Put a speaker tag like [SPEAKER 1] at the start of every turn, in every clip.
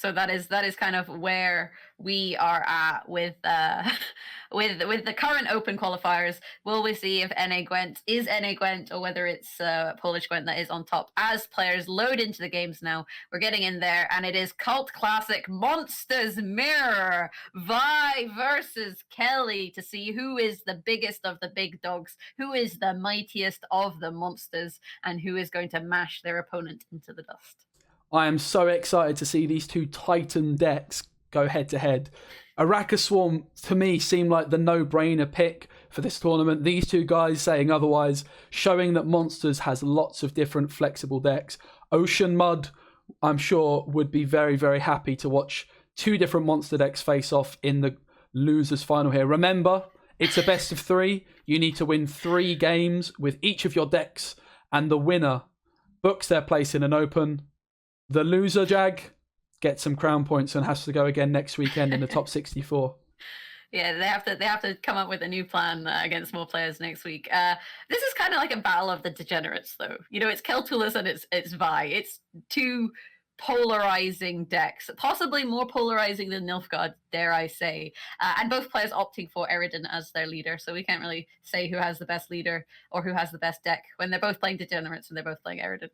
[SPEAKER 1] So that is kind of where we are at with with the current open qualifiers. Will we see if NA Gwent is NA Gwent, or whether it's Polish Gwent that is on top? As players load into the games now, we're getting in there, and it is cult classic Monsters Mirror, Vi versus Kelly, to see who is the biggest of the big dogs, who is the mightiest of the monsters, and who is going to mash their opponent into the dust.
[SPEAKER 2] I am so excited to see these two Titan decks go head to head. Araka Swarm, to me, seemed like the no-brainer pick for this tournament. These two guys saying otherwise, showing that Monsters has lots of different flexible decks. Ocean Mud, I'm sure, would be very, very happy to watch two different monster decks face off in the losers final here. Remember, it's a best of 3. You need to win 3 games with each of your decks, and the winner books their place in an open. The loser, Jag, gets some crown points and has to go again next weekend in the top 64.
[SPEAKER 1] Yeah, they have to come up with a new plan against more players next week. This is kind of like a battle of the degenerates, though. You know, it's Keltulas and it's Vi. It's two polarizing decks, possibly more polarizing than Nilfgaard, dare I say. And both players opting for Eridan as their leader, so we can't really say who has the best leader or who has the best deck when they're both playing degenerates and they're both playing Eridan.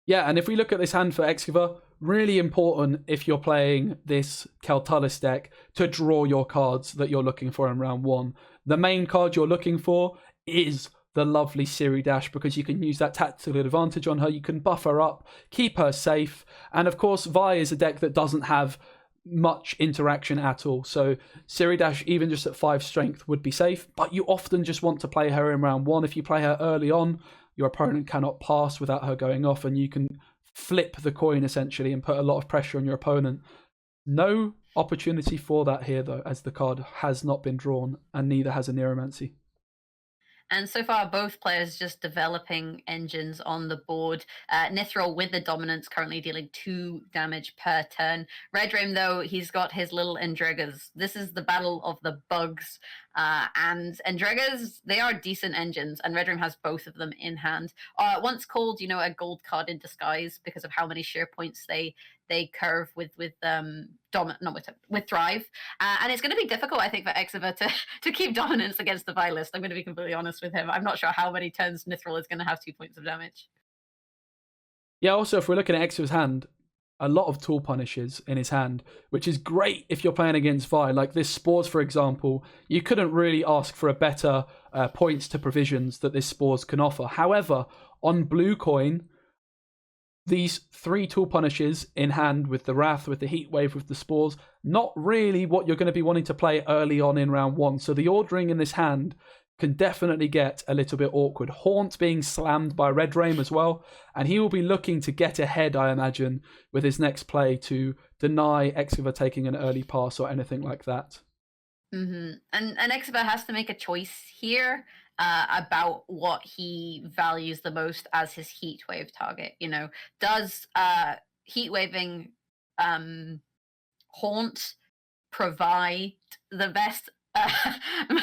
[SPEAKER 2] Yeah, and if we look at this hand for Xiwer, really important if you're playing this Keltulis deck to draw your cards that you're looking for in round 1. The main card you're looking for is the lovely Ciri Dash, because you can use that tactical advantage on her. You can buff her up, keep her safe. And of course, Vi is a deck that doesn't have much interaction at all. So Ciri Dash, even just at 5 strength, would be safe. But you often just want to play her in round 1. If you play her early on, your opponent cannot pass without her going off, and you can flip the coin essentially and put a lot of pressure on your opponent. No opportunity for that here, though, as the card has not been drawn, and neither has a Neuromancy.
[SPEAKER 1] And so far, both players just developing engines on the board. Nithril with the dominance, currently dealing 2 damage per turn. Redrame, though, he's got his little Endregas. This is the battle of the bugs. And Endregas, they are decent engines, and Redrame has both of them in hand. Once called, you know, a gold card in disguise because of how many share points they curve with Thrive, and it's going to be difficult, I think, for Xiwer to keep dominance against the Vi list. I'm going to be completely honest with him. I'm not sure how many turns Nithril is going to have 2 points of damage.
[SPEAKER 2] Yeah, also, if we're looking at Xiwer's hand, a lot of tool punishes in his hand, which is great if you're playing against Vi. Like this Spores, for example, you couldn't really ask for a better points to provisions that this Spores can offer. However, on blue coin, these 3 tool punishes in hand with the Wrath, with the Heatwave, with the Spores, not really what you're going to be wanting to play early on in round 1. So the ordering in this hand can definitely get a little bit awkward. Haunt being slammed by Redrame as well, and he will be looking to get ahead, I imagine, with his next play to deny Xiwer taking an early pass or anything like that.
[SPEAKER 1] Mm-hmm. And Xiwer has to make a choice here about what he values the most as his heat wave target. You know, does heat waving Haunt provide the best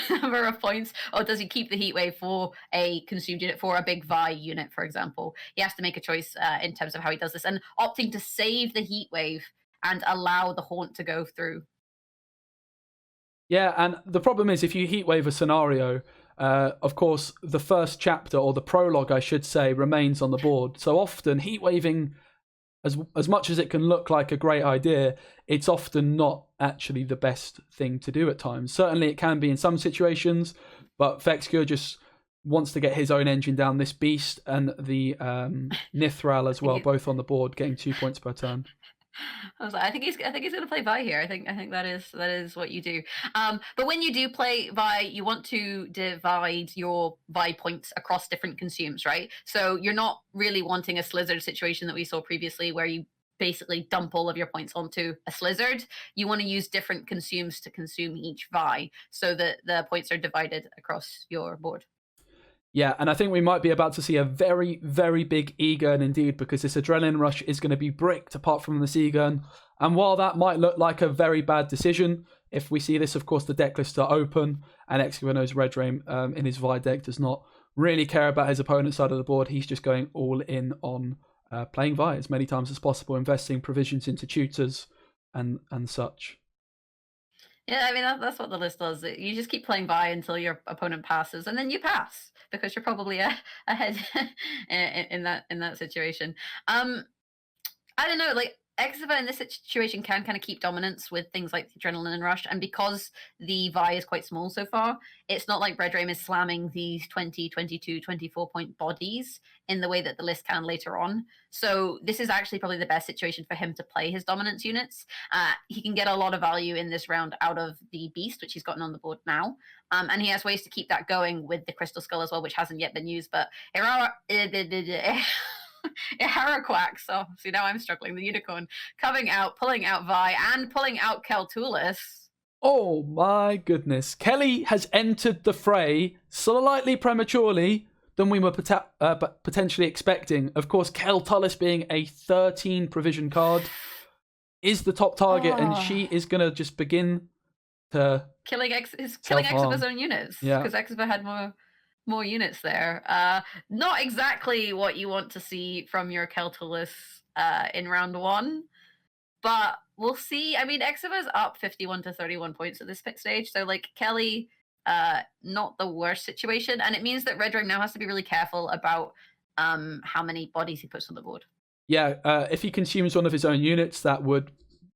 [SPEAKER 1] number of points, or does he keep the heat wave for a consumed unit, for a big Vi unit, for example? He has to make a choice in terms of how he does this, and opting to save the heat wave and allow the Haunt to go through.
[SPEAKER 2] Yeah, and the problem is if you heat wave a scenario, of course, the first chapter, or the prologue, I should say, remains on the board. So often heat waving, as much as it can look like a great idea, it's often not actually the best thing to do at times. Certainly it can be in some situations, but Vexcure just wants to get his own engine down. This Beast and the Nithral as well, both on the board, getting 2 points per turn.
[SPEAKER 1] I think he's going to play Vi here. I think that is what you do. But when you do play Vi, you want to divide your Vi points across different consumes, right? So you're not really wanting a Slizzard situation that we saw previously, where you basically dump all of your points onto a Slizzard. You want to use different consumes to consume each Vi, so that the points are divided across your board.
[SPEAKER 2] Yeah, and I think we might be about to see a very, very big E-Gun indeed, because this Adrenaline Rush is going to be bricked apart from this E-Gun. And while that might look like a very bad decision, if we see this, of course, the deck lists are open, and Xiwer knows Redrame in his Vi deck does not really care about his opponent's side of the board. He's just going all in on playing Vi as many times as possible, investing provisions into tutors and such.
[SPEAKER 1] Yeah, I mean that's what the list does. You just keep playing Vi until your opponent passes, and then you pass because you're probably ahead in that situation. I don't know, like Exova in this situation can kind of keep dominance with things like Adrenaline Rush, and because the Vi is quite small so far, it's not like Redrame is slamming these 20, 22, 24 point bodies in the way that the list can later on. So this is actually probably the best situation for him to play his dominance units. He can get a lot of value in this round out of the Beast, which he's gotten on the board now. And he has ways to keep that going with the Crystal Skull as well, which hasn't yet been used. But Haraquax. Oh, see, now I'm struggling. The unicorn coming out, pulling out Vi, and pulling out Keltulis.
[SPEAKER 2] Oh my goodness. Kelly has entered the fray slightly prematurely than we were potentially expecting. Of course, Keltulis being a 13 provision card is the top target, and she is going to just begin to
[SPEAKER 1] killing Exova's own units.
[SPEAKER 2] Yeah,
[SPEAKER 1] because Exova had more units there. Not exactly what you want to see from your Keltulis in round one, but we'll see. I mean, Exova's up 51 to 31 points at this pick stage, so like Kelly, not the worst situation, and it means that Redrame now has to be really careful about how many bodies he puts on the board.
[SPEAKER 2] Yeah, if he consumes one of his own units, that would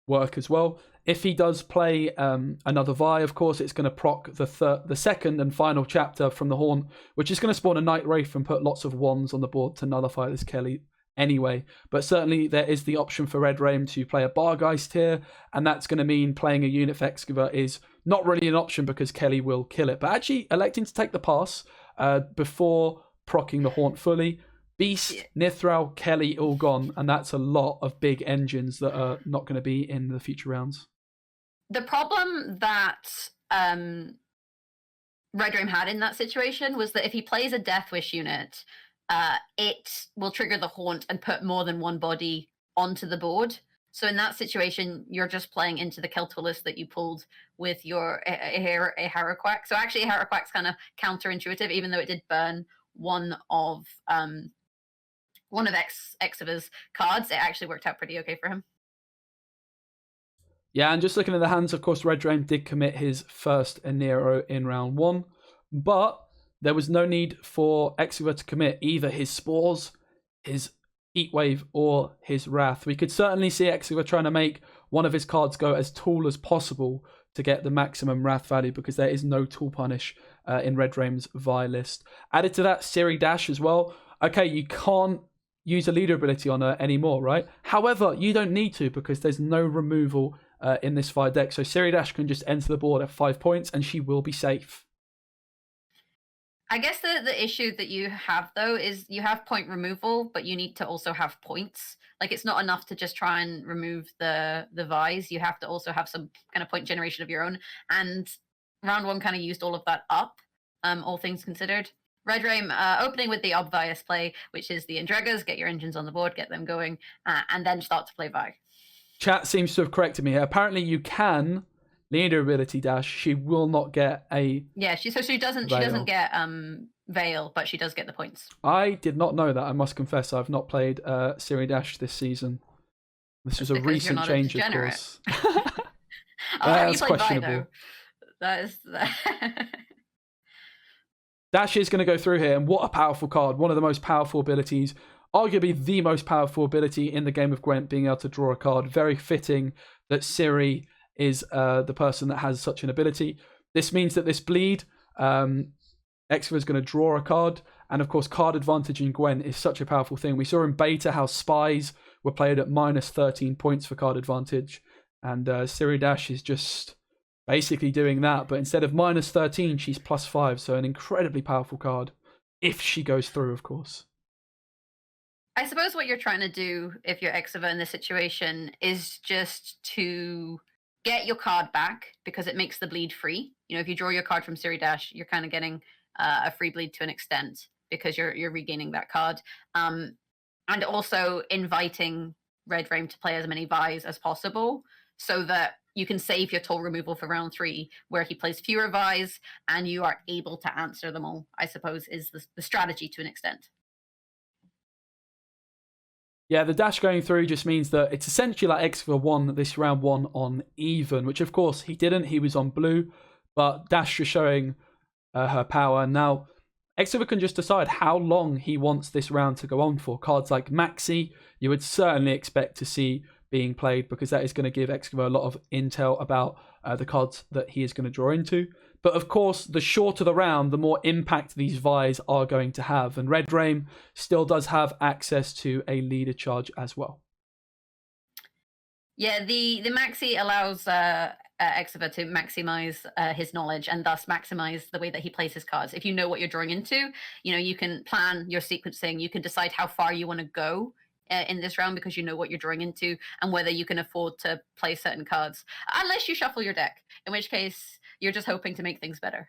[SPEAKER 2] work as well. If he does play another Vi, of course, it's going to proc the second and final chapter from the Haunt, which is going to spawn a Night Wraith and put lots of wands on the board to nullify this Kelly anyway. But certainly there is the option for Redrame to play a Bargeist here, and that's going to mean playing a unit for Excavar is not really an option because Kelly will kill it. But actually electing to take the pass before procking the Haunt fully, Beast, Nithral, Kelly all gone, and that's a lot of big engines that are not going to be in the future rounds.
[SPEAKER 1] The problem that Redrame had in that situation was that if he plays a Death Wish unit, it will trigger the Haunt and put more than one body onto the board. So in that situation, you're just playing into the Keltulis that you pulled with your Haraquax. So actually, Haraquax kind of counterintuitive, even though it did burn one of Exava's cards. It actually worked out pretty okay for him.
[SPEAKER 2] Yeah, and just looking at the hands, of course, Redrame did commit his first Enero in round one, but there was no need for Exava to commit either his Spores, his Heatwave, or his Wrath. We could certainly see Exava trying to make one of his cards go as tall as possible to get the maximum Wrath value, because there is no tool punish in Redrame's Vi list. Added to that, Siri Dash as well. Okay, you can't use a leader ability on her anymore, right? However, you don't need to because there's no removal in this Vi deck. So Siri Dash can just enter the board at 5 points and she will be safe.
[SPEAKER 1] I guess the issue that you have, though, is you have point removal, but you need to also have points. Like, it's not enough to just try and remove the Vi's. You have to also have some kind of point generation of your own. And round one kind of used all of that up, all things considered. Redrame opening with the obvious play, which is the Endregas, get your engines on the board, get them going, and then start to play Vi.
[SPEAKER 2] Chat seems to have corrected me here. Apparently you can leader ability dash. She will not get a
[SPEAKER 1] she doesn't get Veil, but she does get the points.
[SPEAKER 2] I did not know that. I must confess, I've not played Siri Dash this season. This was a recent change, of course.
[SPEAKER 1] That's questionable. Vi, that is.
[SPEAKER 2] Dash is going to go through here, and what a powerful card. One of the most powerful abilities, arguably the most powerful ability in the game of Gwent, being able to draw a card. Very fitting that Siri is the person that has such an ability. This means that this bleed, Exva is going to draw a card, and of course card advantage in Gwent is such a powerful thing. We saw in beta how spies were played at minus 13 points for card advantage, and Siri Dash is just basically doing that, but instead of minus 13, she's plus 5, so an incredibly powerful card, if she goes through, of course.
[SPEAKER 1] I suppose what you're trying to do, if you're Exava in this situation, is just to get your card back, because it makes the bleed free. You know, if you draw your card from Siri Dash, you're kind of getting a free bleed to an extent, because you're regaining that card. And also inviting Redrame to play as many Vi's as possible, so that you can save your toll removal for round 3, where he plays fewer Vi's, and you are able to answer them all, I suppose, is the strategy to an extent.
[SPEAKER 2] Yeah, the dash going through just means that it's essentially like Xiwer won this round 1 on even, which of course he didn't. He was on blue, but dash is showing her power. Now, Xiwer can just decide how long he wants this round to go on for. Cards like Maxi, you would certainly expect to see being played because that is going to give Xiwer a lot of intel about the cards that he is going to draw into. But of course, the shorter the round, the more impact these Vi's are going to have. And Redrame still does have access to a leader charge as well.
[SPEAKER 1] Yeah, the Maxi allows Xiwer to maximize his knowledge and thus maximize the way that he plays his cards. If you know what you're drawing into, you can plan your sequencing. You can decide how far you want to go in this round because you know what you're drawing into and whether you can afford to play certain cards. Unless you shuffle your deck, in which case you're just hoping to make things better.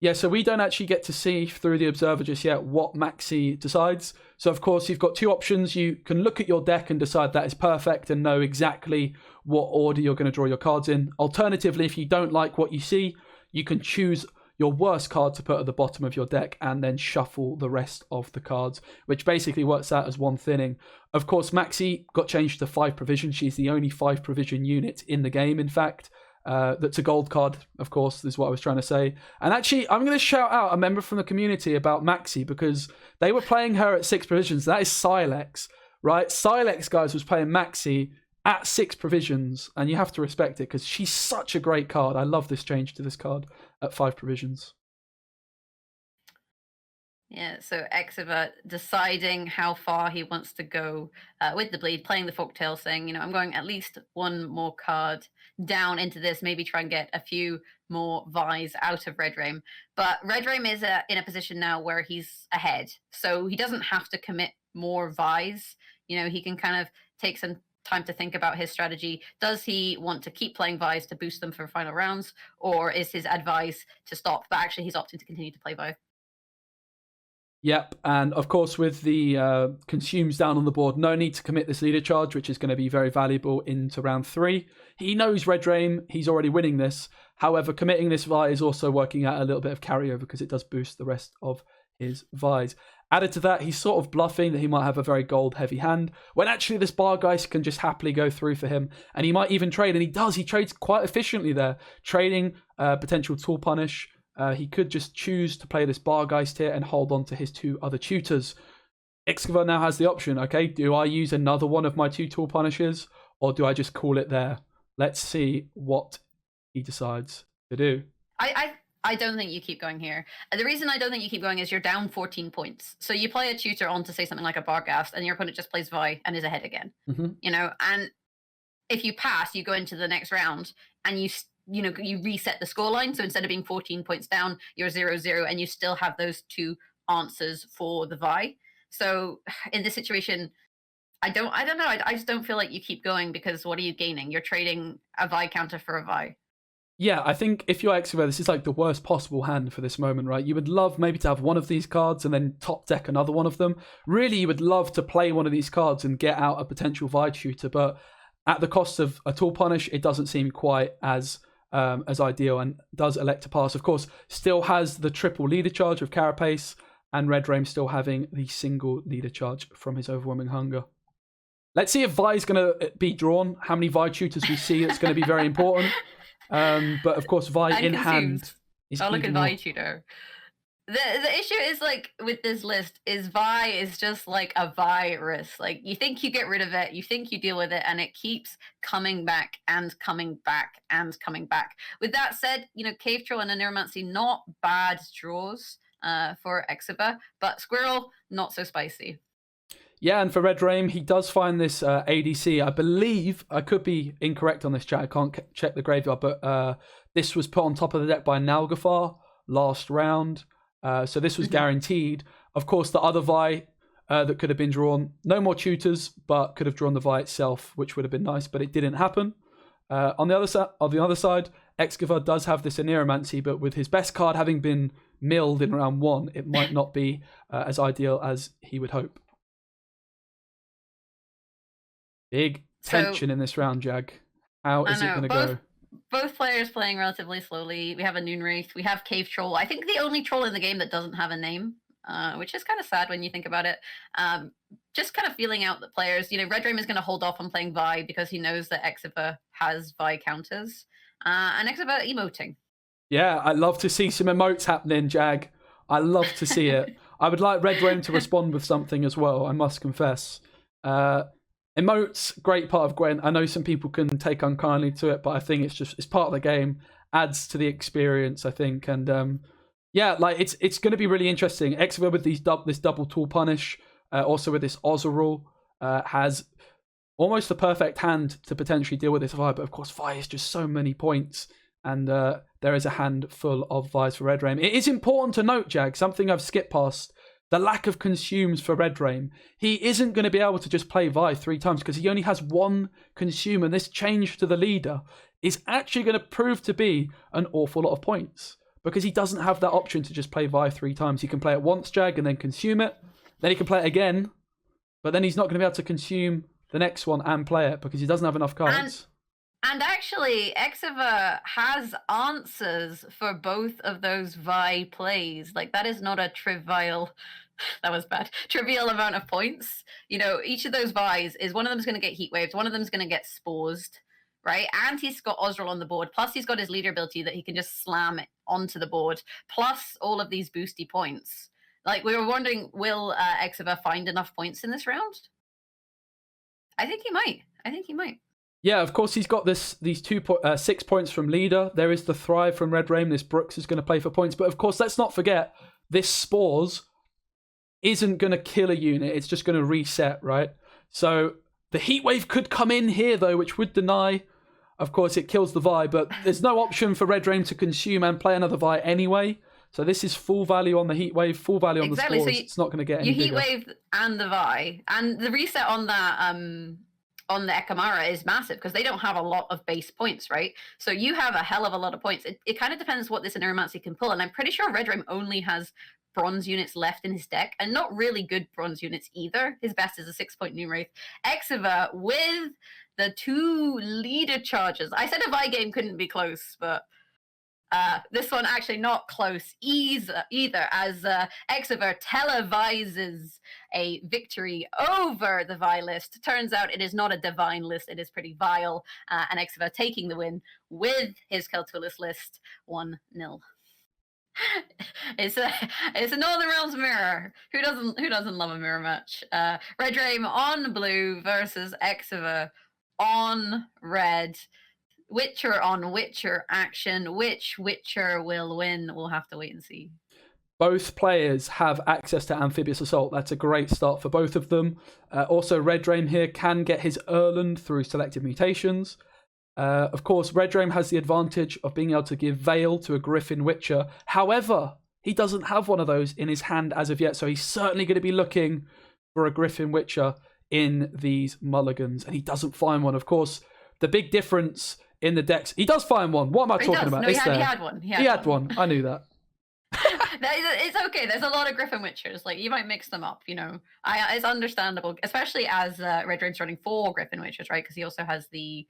[SPEAKER 2] Yeah, so we don't actually get to see through the observer just yet what Maxi decides. So of course you've got two options. You can look at your deck and decide that is perfect and know exactly what order you're going to draw your cards in. Alternatively, if you don't like what you see, you can choose your worst card to put at the bottom of your deck and then shuffle the rest of the cards, which basically works out as one thinning. Of course, Maxi got changed to 5 provision. She's the only 5 provision unit in the game, in fact. That's a gold card, of course, is what I was trying to say. And actually, I'm going to shout out a member from the community about Maxi because they were playing her at 6 provisions. That is Silex, right? Silex, guys, was playing Maxi at 6 provisions, and you have to respect it because she's such a great card. I love this change to this card at 5 provisions.
[SPEAKER 1] Yeah, so Xiwer deciding how far he wants to go with the bleed, playing the folktale, saying, I'm going at least one more card down into this, maybe try and get a few more Vi's out of Redrame. But Redrame is in a position now where he's ahead, so he doesn't have to commit more Vi's. He can kind of take some time to think about his strategy. Does he want to keep playing Vi's to boost them for final rounds, or is his advice to stop? But actually, he's opting to continue to play Vi.
[SPEAKER 2] Yep, and of course with the consumes down on the board, no need to commit this leader charge, which is going to be very valuable into round 3. He knows Redrame, he's already winning this. However, committing this Vi is also working out a little bit of carryover because it does boost the rest of his Vi's. Added to that, he's sort of bluffing that he might have a very gold-heavy hand, when actually this Bargeist can just happily go through for him, and he might even trade, and he does. He trades quite efficiently there, trading potential tool punish. He could just choose to play this Bargeist here and hold on to his 2 other tutors. Xiwer now has the option, okay, do I use another one of my 2 tool punishes, or do I just call it there? Let's see what he decides to do.
[SPEAKER 1] I don't think you keep going here. The reason I don't think you keep going is you're down 14 points. So you play a tutor on to say something like a Barghast, and your opponent just plays Vi and is ahead again. And if you pass, you go into the next round, and you reset the scoreline. So instead of being 14 points down, you're 0-0, and you still have those 2 answers for the Vi. So in this situation, I don't know. I just don't feel like you keep going because what are you gaining? You're trading a Vi counter for a Vi.
[SPEAKER 2] Yeah, I think if you're Xiwer, this is like the worst possible hand for this moment, right? You would love maybe to have one of these cards and then top deck another one of them. Really, you would love to play one of these cards and get out a potential Vi tutor, but at the cost of a tool punish, it doesn't seem quite as ideal, and does elect to pass. Of course, still has the triple leader charge of Carapace, and Redrame still having the single leader charge from his overwhelming hunger. Let's see if Vi is going to be drawn. How many Vi tutors we see, it's going to be very important. But of course, Vi in hand is
[SPEAKER 1] look at
[SPEAKER 2] more.
[SPEAKER 1] Vi tutor. The issue is, like, with this list is Vi is just like a virus. Like, you think you get rid of it, you think you deal with it, and it keeps coming back and coming back and coming back. With that said, Cave Troll and Neuromancy, not bad draws for Xiwer, but Squirrel, not so spicy.
[SPEAKER 2] Yeah, and for Redrame, he does find this ADC. I believe, I could be incorrect on this chat, I can't check the graveyard, but this was put on top of the deck by Nalgafar last round. So this was guaranteed. Of course, the other Vi that could have been drawn, no more tutors, but could have drawn the Vi itself, which would have been nice, but it didn't happen. On the other side, Xiwer does have this Neuromancy, but with his best card having been milled in round 1, it might not be as ideal as he would hope. Big tension in this round, Jag. How is it going to go?
[SPEAKER 1] Both players playing relatively slowly. We have a Noon Wraith. We have Cave Troll. I think the only troll in the game that doesn't have a name. which is kind of sad when you think about it. Just kind of feeling out the players. Redrame is going to hold off on playing Vi because he knows that Xiwer has Vi counters, and Xiwer emoting.
[SPEAKER 2] Yeah, I love to see some emotes happening, Jag. I love to see it. I would like Redrame to respond with something as well, I must confess. Emotes, great part of Gwent. I know some people can take unkindly to it, but I think it's part of the game, adds to the experience, I think. And yeah, like it's going to be really interesting. Xiwer with this double tool punish, also with this Ozerul, has almost the perfect hand to potentially deal with this Vi, but of course Vi is just so many points, and there is a hand full of Vi's for Redrame. It is important to note, Jag, something I've skipped past, the lack of consumes for Redrame. He isn't going to be able to just play Vi 3 times because he only has 1 consume, and this change to the leader is actually going to prove to be an awful lot of points because he doesn't have that option to just play Vi 3 times. He can play it once, Jag, and then consume it. Then he can play it again, but then he's not going to be able to consume the next one and play it because he doesn't have enough cards.
[SPEAKER 1] And actually, Xiwer has answers for both of those Vi plays. Like, that is not a trivial... That was bad. Trivial amount of points. Each of those Vi's is one of them is going to get heat waved, one of them is going to get spores, right? And he's got Ozerul on the board. Plus, he's got his leader ability that he can just slam it onto the board. Plus, all of these boosty points. Like, we were wondering, will Xiwer find enough points in this round? I think he might. Yeah,
[SPEAKER 2] of course, he's got these 6 points from leader. There is the Thrive from Redrame. This Brooks is going to play for points. But of course, let's not forget, this Spores isn't going to kill a unit. It's just going to reset, right? So the Heatwave could come in here, though, which would deny. Of course, it kills the Vi, but there's no option for Redrame to consume and play another Vi anyway. So this is full value on the Heatwave, full value on the Spores. So it's not going to get any bigger.
[SPEAKER 1] Heatwave and the Vi. And the reset on that... on the Ekamara is massive because they don't have a lot of base points, right? So you have a hell of a lot of points. It kind of depends what this Neuromancy can pull, and I'm pretty sure Redrame only has bronze units left in his deck, and not really good bronze units either. His best is a 6-point New Wraith. Xiwer with the 2 leader charges. I said a Vi game couldn't be close, but this one actually not close either, as Xiwer televises a victory over the Vi list. Turns out it is not a divine list, it is pretty vile, and Xiwer taking the win with his Keltulis list 1-0. It's a Northern Realms mirror. Who doesn't love a mirror match? Redrame on blue versus Xiwer on red. Witcher on Witcher action. Which Witcher will win? We'll have to wait and see.
[SPEAKER 2] Both players have access to Amphibious Assault. That's a great start for both of them. Also, Redrame here can get his Erland through selective mutations. Of course, Redrame has the advantage of being able to give Veil to a Griffin Witcher. However, he doesn't have one of those in his hand as of yet, so he's certainly going to be looking for a Griffin Witcher in these mulligans, and he doesn't find one. Of course, the big difference in the decks... He does find one. What am I talking about?
[SPEAKER 1] No, he had one. He
[SPEAKER 2] had one. I knew that.
[SPEAKER 1] It's okay. There's a lot of Griffin Witchers. Like, you might mix them up, it's understandable, especially as Redrame's running 4 Griffin Witchers, right? Because he also has the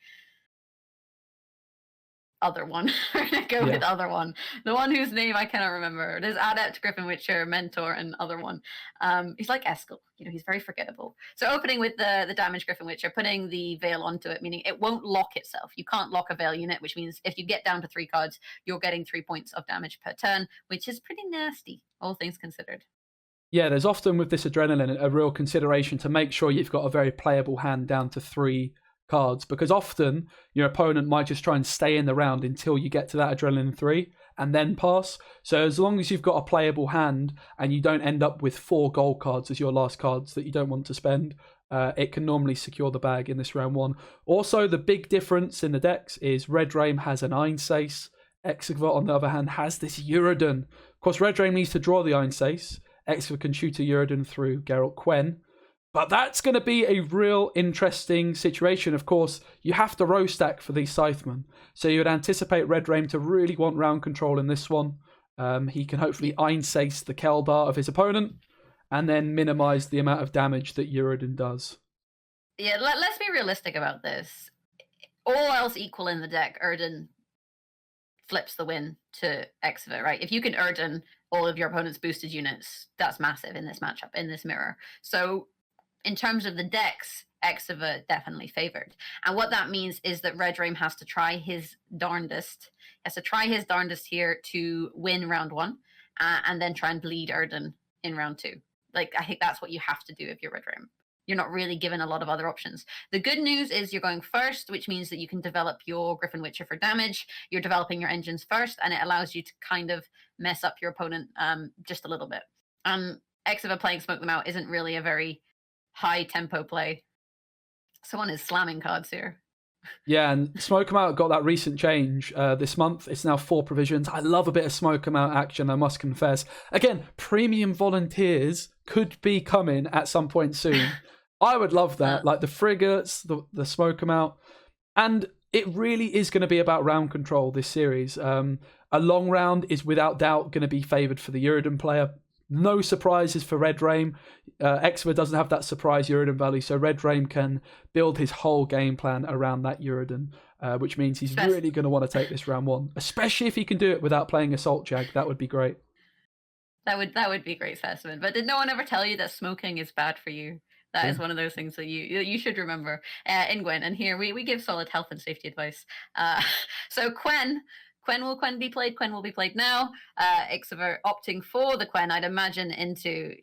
[SPEAKER 1] other one. We're gonna go with other one. The one whose name I cannot remember. There's Adept, Griffin Witcher, Mentor, and other one. He's like Eskel. He's very forgettable. So opening with the damage Griffin Witcher, putting the Veil onto it, meaning it won't lock itself. You can't lock a Veil unit, which means if you get down to 3 cards, you're getting 3 points of damage per turn, which is pretty nasty, all things considered.
[SPEAKER 2] Yeah, there's often with this Adrenaline a real consideration to make sure you've got a very playable hand down to 3 cards, because often your opponent might just try and stay in the round until you get to that Adrenaline 3 and then pass. So as long as you've got a playable hand and you don't end up with 4 gold cards as your last cards that you don't want to spend, it can normally secure the bag in this round 1. Also, the big difference in the decks is Redrame has an Einsace. Xiwer, on the other hand, has this Uridan. Of course, Redrame needs to draw the Einsace. Xiwer can shoot a Uridan through Geralt Quen. But that's going to be a real interesting situation. Of course, you have to row stack for these Scythemen. So you would anticipate Redrame to really want round control in this one. He can hopefully Einsace the Keldar of his opponent and then minimise the amount of damage that Uridan does.
[SPEAKER 1] Yeah, let's be realistic about this. All else equal in the deck, Uridan flips the win to Xiwer, right? If you can Uridan all of your opponent's boosted units. That's massive in this matchup, in this mirror. So in terms of the decks, Xiwer definitely favored. And what that means is that Redrame has to try his darndest. He has to try his darndest here to win round 1 and then try and bleed Erden in round 2. Like, I think that's what you have to do if you're Redrame. You're not really given a lot of other options. The good news is you're going first, which means that you can develop your Griffin Witcher for damage. You're developing your engines first, and it allows you to kind of mess up your opponent just a little bit. Xiwer playing Smoke Them Out isn't really a very high tempo play. Someone is slamming cards here.
[SPEAKER 2] Yeah, and Smoke 'em Out got that recent change this month. It's now 4 provisions. I love a bit of Smoke 'em Out action, I must confess. Again, premium volunteers could be coming at some point soon. I would love that. Like the frigates, the Smoke 'em Out. And it really is going to be about round control, this series. A long round is without doubt going to be favoured for the Uridan player. No surprises for Redrame. Xiwer doesn't have that surprise Uridan value, so Redrame can build his whole game plan around that Uridan, which means he's really going to want to take this round 1, especially if he can do it without playing Assault Jag. That would be great.
[SPEAKER 1] That would be great, Specimen. But did no one ever tell you that smoking is bad for you? That is one of those things that you should remember in Gwent. And here we give solid health and safety advice. So Quen will be played? Quen will be played now. Xiwer opting for the Quen, I'd imagine, into,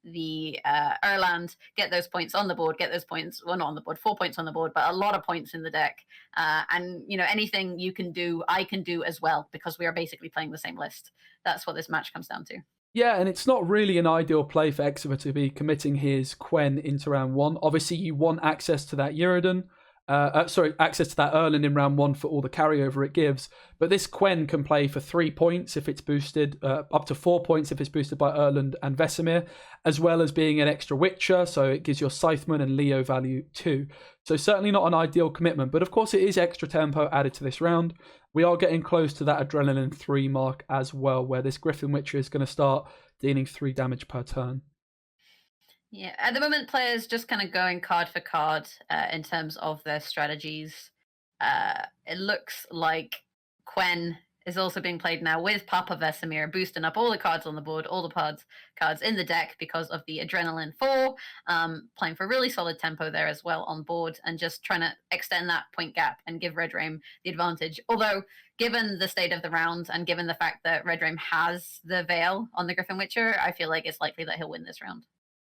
[SPEAKER 1] the Erland. Get those points on the board. Get those points, well, not on the board, 4 points on the board, but a lot of points in the deck. And, anything you can do, I can do as well, because we are basically playing the same list. That's what this match comes down to.
[SPEAKER 2] Yeah, and it's not really an ideal play for Xiwer to be committing his Quen into round 1. Obviously, you want access to that Uridan. Access to that Erland in round 1 for all the carryover it gives. But this Quen can play for 3 points if it's boosted, up to 4 points if it's boosted by Erland and Vesemir, as well as being an extra Witcher, so it gives your Scytheman and Leo value too. So certainly not an ideal commitment, but of course it is extra tempo added to this round. We are getting close to that Adrenaline 3 mark as well, where this Griffin Witcher is going to start dealing 3 damage per turn.
[SPEAKER 1] Yeah, at the moment, players just kind of going card for card in terms of their strategies. It looks like Quen is also being played now with Papa Vesemir, boosting up all the cards on the board, all the cards in the deck because of the Adrenaline 4, playing for really solid tempo there as well on board, and just trying to extend that point gap and give Redrame the advantage. Although, given the state of the round and given the fact that Redrame has the Veil on the Griffin Witcher, I feel like it's likely that he'll win this round.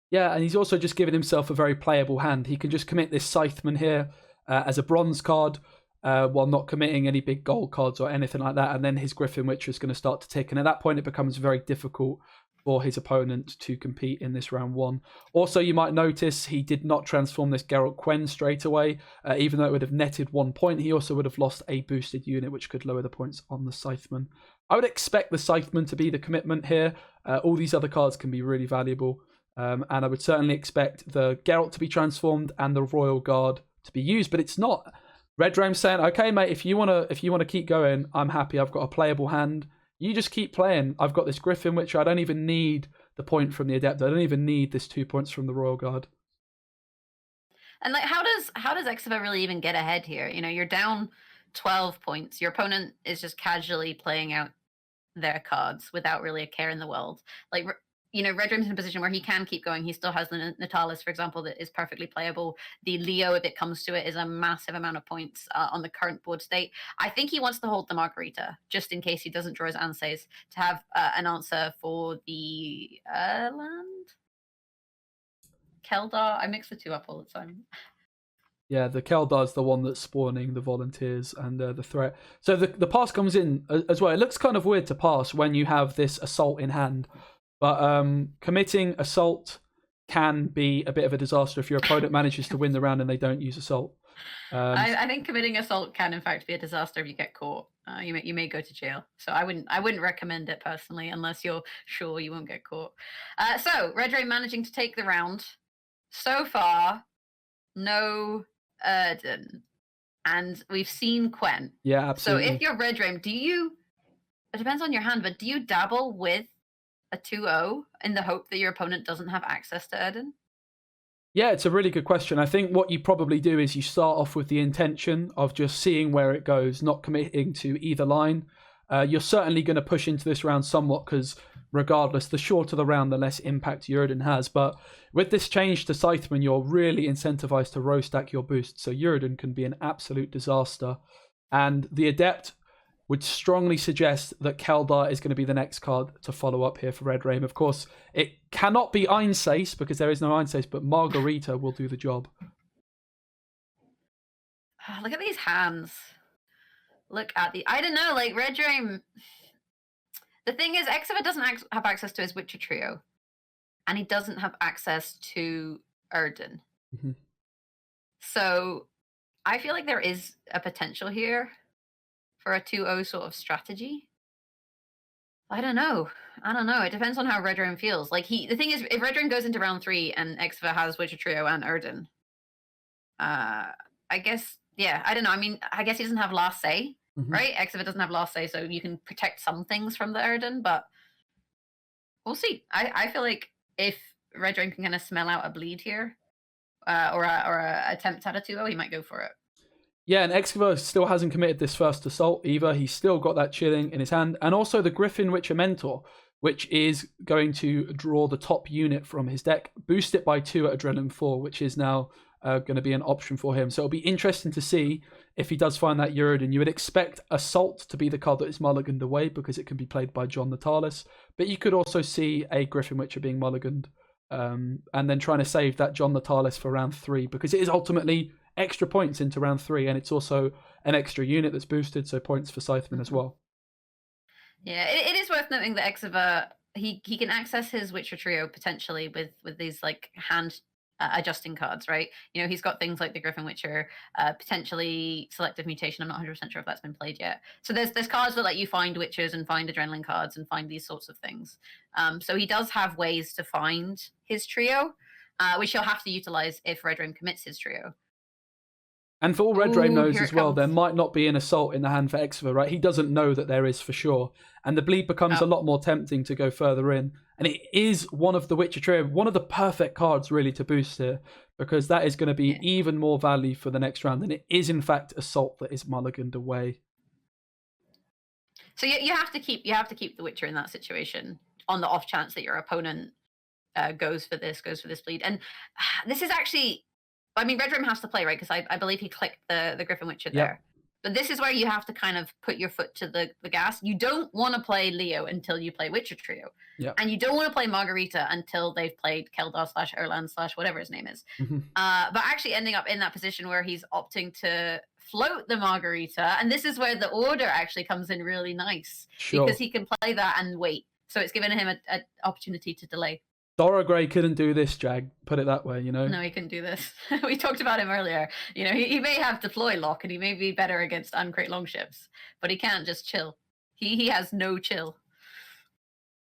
[SPEAKER 2] Yeah, and he's also just given himself a very playable hand. He can just commit this Scytheman here as a bronze card while not committing any big gold cards or anything like that. And then his Griffin Witcher is going to start to tick. And at that point, it becomes very difficult for his opponent to compete in this round 1. Also, you might notice he did not transform this Geralt Quen straight away. Even though it would have netted 1 point, he also would have lost a boosted unit, which could lower the points on the Scytheman. I would expect the Scytheman to be the commitment here. All these other cards can be really valuable. And I would certainly expect the Geralt to be transformed and the Royal Guard to be used, but it's not. Redrame's saying, "Okay, mate, if you wanna keep going, I'm happy. I've got a playable hand. You just keep playing. I've got this Griffin Witcher. I don't even need the point from the Adept. I don't even need this 2 points from the Royal Guard."
[SPEAKER 1] And like, how does Xiwer really even get ahead here? You're down 12 points. Your opponent is just casually playing out their cards without really a care in the world. Like, Redrame's in a position where he can keep going. He still has the Natalis, for example, that is perfectly playable. The Leo, if it comes to it, is a massive amount of points on the current board state. I think he wants to hold the Margarita, just in case he doesn't draw his Ansays, to have an answer for the land? Keldar? I mix the two up all the time.
[SPEAKER 2] Yeah, the Keldar's the one that's spawning the volunteers and the threat. So the pass comes in as well. It looks kind of weird to pass when you have this assault in hand. But committing assault can be a bit of a disaster if your opponent manages to win the round and they don't use assault.
[SPEAKER 1] I think committing assault can, in fact, be a disaster if you get caught. You may go to jail. So I wouldn't recommend it personally unless you're sure you won't get caught. So Redrame managing to take the round. So far, no Erden, and we've seen Quen.
[SPEAKER 2] Yeah, absolutely.
[SPEAKER 1] So if you're Redrame, it depends on your hand, but do you dabble with a 2-0 in the hope that your opponent doesn't have access to Erden?
[SPEAKER 2] Yeah, it's a really good question. I think what you probably do is you start off with the intention of just seeing where it goes, not committing to either line. You're certainly going to push into this round somewhat because regardless, the shorter the round, the less impact Uridan has. But with this change to Scytheman, you're really incentivized to row stack your boost. So Uridan can be an absolute disaster. And the Adept would strongly suggest that Keldar is going to be the next card to follow up here for Redrame. Of course, it cannot be Einsace because there is no Einsace, but Margarita will do the job.
[SPEAKER 1] Look at these hands. Look at the... I don't know, like, Redrame... The thing is, Xiwer doesn't have access to his Witcher trio. And he doesn't have access to Erden.
[SPEAKER 2] Mm-hmm.
[SPEAKER 1] So, I feel like there is a potential here for a 2-0 sort of strategy. I don't know. It depends on how Redrame feels. Like, the thing is, if Redrame goes into round 3 and Xiwer has Witcher trio and Erden, I guess... Yeah, I don't know. I mean, I guess he doesn't have last say, right? Xiwer doesn't have last say, so you can protect some things from the Erden, but we'll see. I feel like if Redrame can kind of smell out a bleed here, or a attempt at a 2-0, he might go for it.
[SPEAKER 2] Yeah, and Xiwer still hasn't committed this first assault either. He's still got that chilling in his hand, and also the Griffin Witcher Mentor, which is going to draw the top unit from his deck, boost it by 2 at Adrenaline 4, which is now going to be an option for him. So it'll be interesting to see if he does find that Uridan. You would expect Assault to be the card that is mulliganed away because it can be played by John Natalis, but you could also see a Griffin Witcher being mulliganed and then trying to save that John Natalis for round 3 because it is ultimately extra points into round 3 and it's also an extra unit that's boosted, so points for Scytheman as well.
[SPEAKER 1] Yeah, it is worth noting that Xiwer, he can access his Witcher trio potentially with these like hand adjusting cards, right? You know, he's got things like the Griffin Witcher, potentially Selective Mutation. I'm not 100% sure if that's been played yet. So there's cards that let you find Witchers and find Adrenaline cards and find these sorts of things. So he does have ways to find his trio, which he'll have to utilize if Redrame commits his trio.
[SPEAKER 2] And for all Redrame knows as well, there might not be an Assault in the hand for Xiwer, right? He doesn't know that there is for sure. And the bleed becomes a lot more tempting to go further in. And it is one of the Witcher trio, one of the perfect cards really to boost here, because that is going to be even more value for the next round. And it is in fact Assault that is mulliganed away.
[SPEAKER 1] So you have to keep the Witcher in that situation on the off chance that your opponent goes for this bleed. And this is actually... I mean, Redrame has to play, right? Because I believe he clicked the Griffin Witcher there. But this is where you have to kind of put your foot to the gas. You don't want to play Leo until you play Witcher Trio. And you don't want to play Margarita until they've played Keldar/Erland/ whatever his name is. But actually ending up in that position where he's opting to float the Margarita. And this is where the order actually comes in really nice. Because he can play that and wait. So it's given him an opportunity to delay.
[SPEAKER 2] Dora Grey couldn't do this, Jag. Put it that way, you know?
[SPEAKER 1] No, he couldn't do this. We talked about him earlier. You know, he may have deploy lock and he may be better against uncrate longships, but he can't just chill. He has no chill.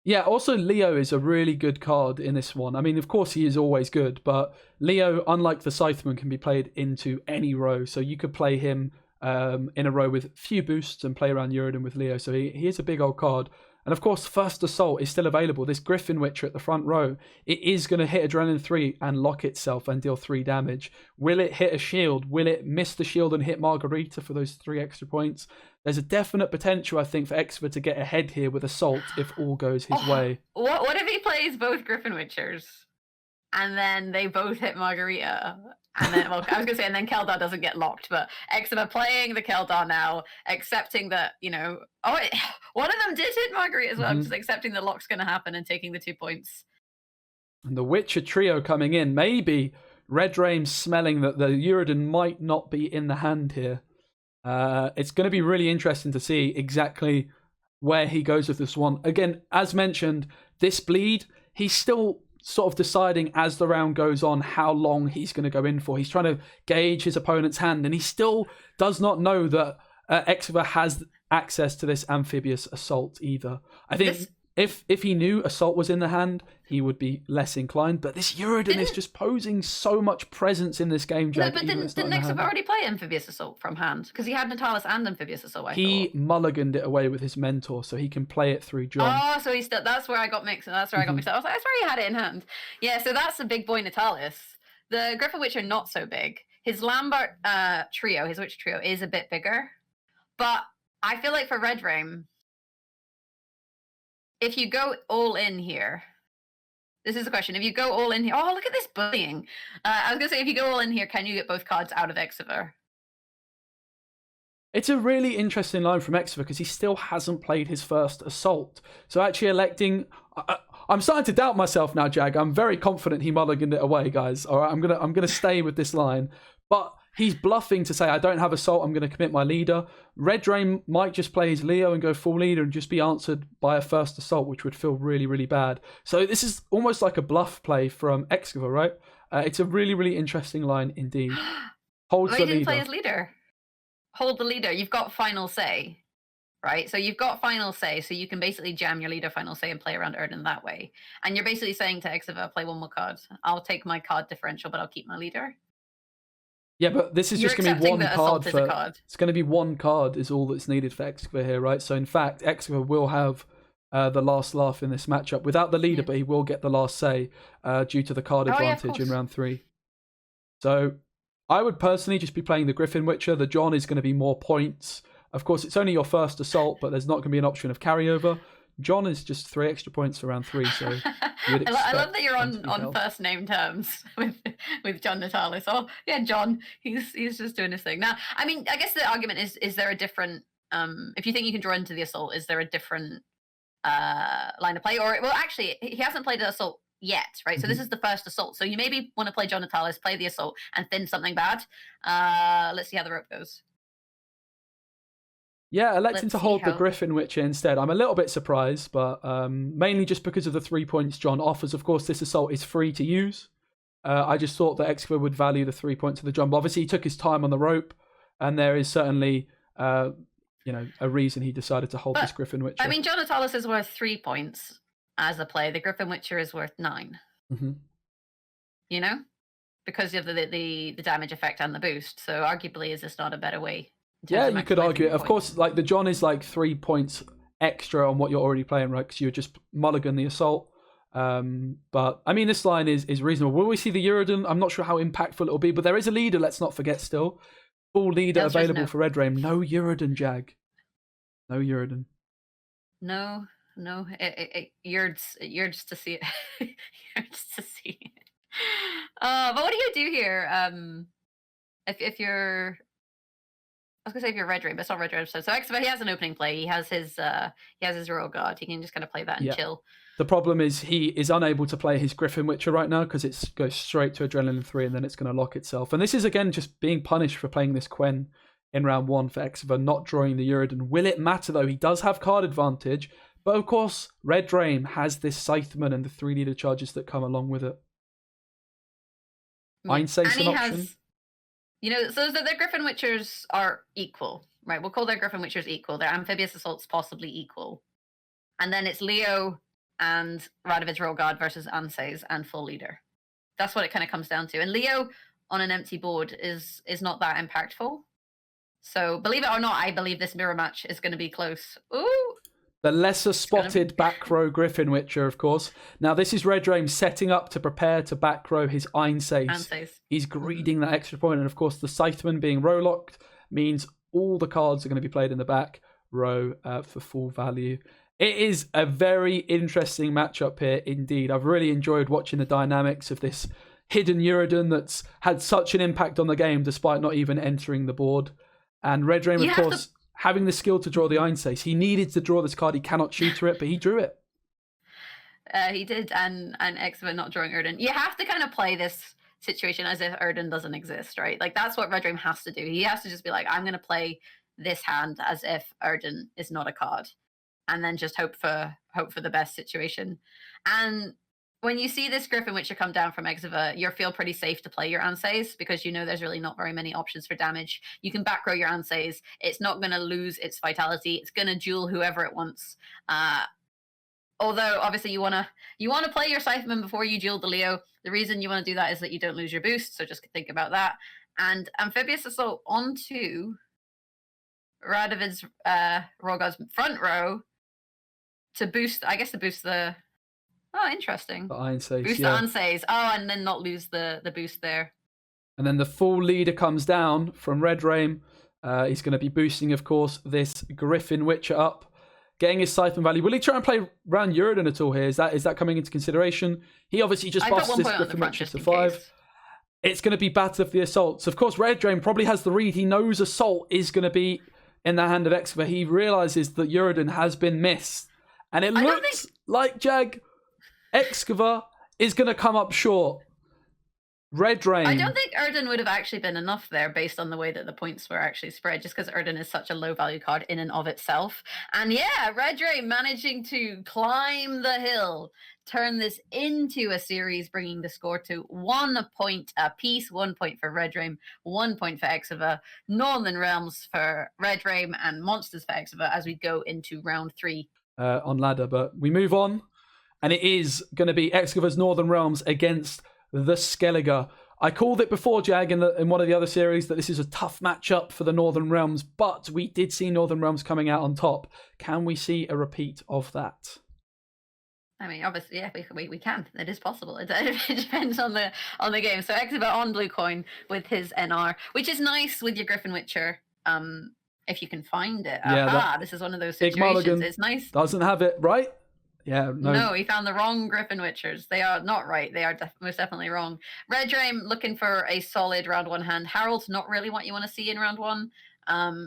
[SPEAKER 2] Yeah, also Leo is a really good card in this one. I mean, of course he is always good, but Leo, unlike the Scytheman, can be played into any row. So you could play him in a row with few boosts and play around Uridan with Leo. So he is a big old card. And of course, First Assault is still available. This Griffin Witcher at the front row, it is going to hit Adrenaline 3 and lock itself and deal 3 damage. Will it hit a shield? Will it miss the shield and hit Margarita for those 3 extra points? There's a definite potential, I think, for Xiwer to get ahead here with Assault if all goes his way.
[SPEAKER 1] What if he plays both Griffin Witchers and then they both hit Margarita? And then, well, I was going to say, and then Keldar doesn't get locked, but Xiwer playing the Keldar now, accepting that, you know, one of them did hit Margarita as well, just accepting the lock's going to happen and taking the 2 points.
[SPEAKER 2] And the Witcher trio coming in, maybe Redrame smelling that the Uridan might not be in the hand here. It's going to be really interesting to see exactly where he goes with this one. Again, as mentioned, this bleed, he's still sort of deciding as the round goes on how long he's going to go in for. He's trying to gauge his opponent's hand, and he still does not know that Xiwer has access to this Amphibious Assault either. I think if he knew Assault was in the hand, he would be less inclined. But this Uridan is just posing so much presence in this game, Jack.
[SPEAKER 1] No, but didn't Xiwer already play Amphibious Assault from hand? Because he had Natalis and Amphibious Assault, He
[SPEAKER 2] mulliganed it away with his mentor, so he can play it through John.
[SPEAKER 1] Oh, so that's where I got mixed. That's where I got mixed up. I was like, that's where he had it in hand. Yeah, so that's a big boy Natalis. The Griffin Witcher, not so big. His Lambert trio, his Witcher trio, is a bit bigger. But I feel like for Redrame, if you go all in here, this is the question. If you go all in here, oh, look at this bullying. I was going to say, if you go all in here, can you get both cards out of Xiwer?
[SPEAKER 2] It's a really interesting line from Xiwer because he still hasn't played his first assault. So actually electing... I'm starting to doubt myself now, Jag. I'm very confident he mulliganed it away, guys. All right, I'm gonna stay with this line. But he's bluffing to say, I don't have assault, I'm going to commit my leader. Redrame might just play his Leo and go full leader and just be answered by a first assault, which would feel really, really bad. So this is almost like a bluff play from Xiwer, right? It's a really, really interesting line indeed. Holds the leader.
[SPEAKER 1] He didn't play his leader. Hold the leader. You've got final say, right? So you've got final say, so you can basically jam your leader final say and play around Erden that way. And you're basically saying to Xiwer, play one more card. I'll take my card differential, but I'll keep my leader.
[SPEAKER 2] Yeah, but this is just going to be one card for... It's going to be one card is all that's needed for Xiwer here, right? So in fact, Xiwer will have the last laugh in this matchup without the leader, but he will get the last say due to the card advantage in round 3. So I would personally just be playing the Griffin Witcher. The John is going to be more points. Of course, it's only your first assault, but there's not going to be an option of carryover. John is just 3 extra points for round 3, so
[SPEAKER 1] I love that you're on first name terms with John Natalis. Oh yeah, John, he's just doing his thing. Now, I mean, I guess the argument is there a different if you think you can draw into the assault, is there a different line of play? Or well, actually, he hasn't played the assault yet, right? Mm-hmm. So this is the first assault. So you maybe want to play John Natalis, play the assault, and thin something bad. Let's see how the rope goes.
[SPEAKER 2] Yeah, electing to hold the Griffin Witcher instead. I'm a little bit surprised, but mainly just because of the 3 points John offers. Of course, this assault is free to use. I just thought that Xiwer would value the 3 points of the John. But obviously, he took his time on the rope, and there is certainly a reason he decided to hold this Griffin Witcher.
[SPEAKER 1] I mean, John Natalis is worth 3 points as a play. The Griffin Witcher is worth 9.
[SPEAKER 2] Mm-hmm.
[SPEAKER 1] You know? Because of the damage effect and the boost. So arguably, is this not a better way?
[SPEAKER 2] Yeah, you could argue it. Of course, like the John is like 3 points extra on what you're already playing, right? Because you just mulligan the assault. But I mean, this line is reasonable. Will we see the Uridan? I'm not sure how impactful it'll be, but there is a leader. Let's not forget. Still, full leader available for Redrame. No Uridan, Jag. No Uridan.
[SPEAKER 1] No. You're just to see it. You're just to see it. But what do you do here? If you're I was gonna say if you're Redrame, but it's not Redrame. So Xiwer, he has an opening play. He has his Royal Guard. He can just kind of play that and chill.
[SPEAKER 2] The problem is he is unable to play his Griffin Witcher right now because it goes straight to Adrenaline 3 and then it's going to lock itself. And this is again just being punished for playing this Quen in round 1 for Xiwer, not drawing the Uridan. Will it matter though? He does have card advantage, but of course Redrame has this Scytheman and the 3 leader charges that come along with it. Einsace an option.
[SPEAKER 1] So the Griffin Witchers are equal, right? We'll call their Griffin Witchers equal. Their Amphibious Assault's possibly equal. And then it's Leo and Radovid's Royal Guard versus Anses and full leader. That's what it kind of comes down to. And Leo on an empty board is not that impactful. So believe it or not, I believe this mirror match is going to be close. Ooh!
[SPEAKER 2] The lesser spotted back row Griffin Witcher, of course. Now, this is Redrame setting up to prepare to back row his Einsace. He's greeding that extra point. And of course, the Scytheman being row locked means all the cards are going to be played in the back row for full value. It is a very interesting matchup here indeed. I've really enjoyed watching the dynamics of this hidden Uridan that's had such an impact on the game despite not even entering the board. And Redrame, of course, having the skill to draw the Einsace. He needed to draw this card. He cannot tutor it, but he drew it.
[SPEAKER 1] He did, and Xiwer not drawing Erden. You have to kind of play this situation as if Erden doesn't exist, right? Like, that's what Redrame has to do. He has to just be like, I'm going to play this hand as if Erden is not a card. And then just hope for the best situation. And when you see this Griffin Witcher come down from Xiwer, you feel pretty safe to play your Anses because you know there's really not very many options for damage. You can back row your Anses. It's not going to lose its vitality. It's going to duel whoever it wants. Although obviously you want to play your Scytheman before you duel the Leo. The reason you want to do that is that you don't lose your boost. So just think about that. And Amphibious Assault onto Radovid's Royal Guard's front row to boost. I guess to boost the. Oh, interesting.
[SPEAKER 2] The Einsace,
[SPEAKER 1] boost the Einsace. Oh, and then not lose the boost there.
[SPEAKER 2] And then the full leader comes down from Redrame. He's going to be boosting, of course, this Griffin Witcher up. getting his siphon value. Will he try and play around Uridan at all here? Is that coming into consideration? He obviously just buffs this Griffin Witcher to 5. It's going to be Battle of the Assaults. Of course, Redrame probably has the read. He knows Assault is going to be in the hand of Xiwer. He realizes that Uridan has been missed. And it looks like Xiwer is going to come up short. Redrame.
[SPEAKER 1] I don't think Uridan would have actually been enough there based on the way that the points were actually spread, just because Uridan is such a low value card in and of itself. And yeah, Redrame managing to climb the hill, turn this into a series, bringing the score to 1 point apiece. 1 point for Redrame, 1 point for Xiwer, Northern Realms for Redrame, and Monsters for Xiwer as we go into round 3.
[SPEAKER 2] On ladder, but we move on, and it is going to be Xiwer's Northern Realms against the Skellige. I called it before, Jag, in one of the other series, that this is a tough matchup for the Northern Realms, but we did see Northern Realms coming out on top. Can we see a repeat of that?
[SPEAKER 1] I mean, obviously, yeah, we can. It is possible. It depends on the game. So Xiwer on blue coin with his NR, which is nice with your Griffin Witcher. If you can find it.
[SPEAKER 2] Yeah,
[SPEAKER 1] this is one of those situations. It's nice.
[SPEAKER 2] Doesn't have it, right? Yeah,
[SPEAKER 1] no, he found the wrong Griffin Witchers. They are not right. They are most definitely wrong. Redrame looking for a solid round 1 hand. Harold's not really what you want to see in round 1.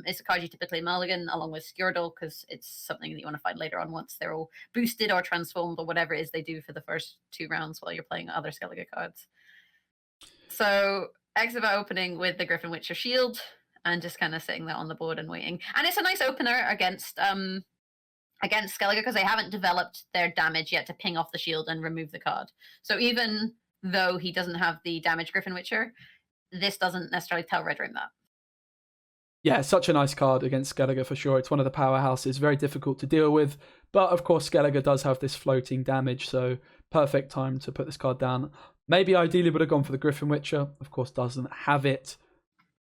[SPEAKER 1] It's a card you typically mulligan along with Skjordal because it's something that you want to find later on once they're all boosted or transformed or whatever it is they do for the first 2 rounds while you're playing other Skellige cards. So Xiwer opening with the Griffin Witcher shield and just kind of sitting there on the board and waiting. And it's a nice opener against Skellige because they haven't developed their damage yet to ping off the shield and remove the card. So even though he doesn't have the damage Griffin Witcher, this doesn't necessarily tell Redrame that.
[SPEAKER 2] Yeah, such a nice card against Skellige for sure. It's one of the powerhouses, very difficult to deal with. But of course, Skellige does have this floating damage, so perfect time to put this card down. Maybe ideally would have gone for the Griffin Witcher. Of course, doesn't have it.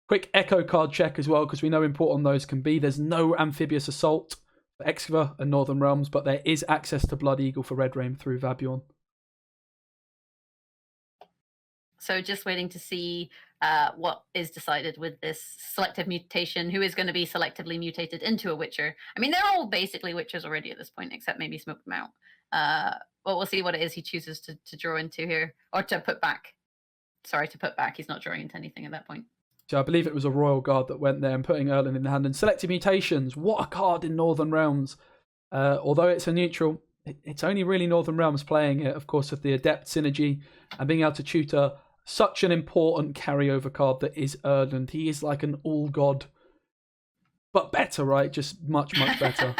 [SPEAKER 2] Quick Echo card check as well, because we know how important those can be. There's no Amphibious Assault for Xiwer and Northern Realms, but there is access to Blood Eagle for Redrame through Vabiorn.
[SPEAKER 1] So just waiting to see what is decided with this selective mutation, who is going to be selectively mutated into a Witcher. I mean, they're all basically Witchers already at this point, except maybe Smoke them out. But we'll see what it is he chooses to draw into here, or to put back. Sorry, to put back. He's not drawing into anything at that point.
[SPEAKER 2] So I believe it was a Royal Guard that went there and putting Erlen in the hand. And selective mutations, what a card in Northern Realms. Although it's a neutral, it's only really Northern Realms playing it, of course, with the Adept synergy and being able to tutor such an important carryover card that is Erlen. He is like an all-god, but better, right? Just much, much better.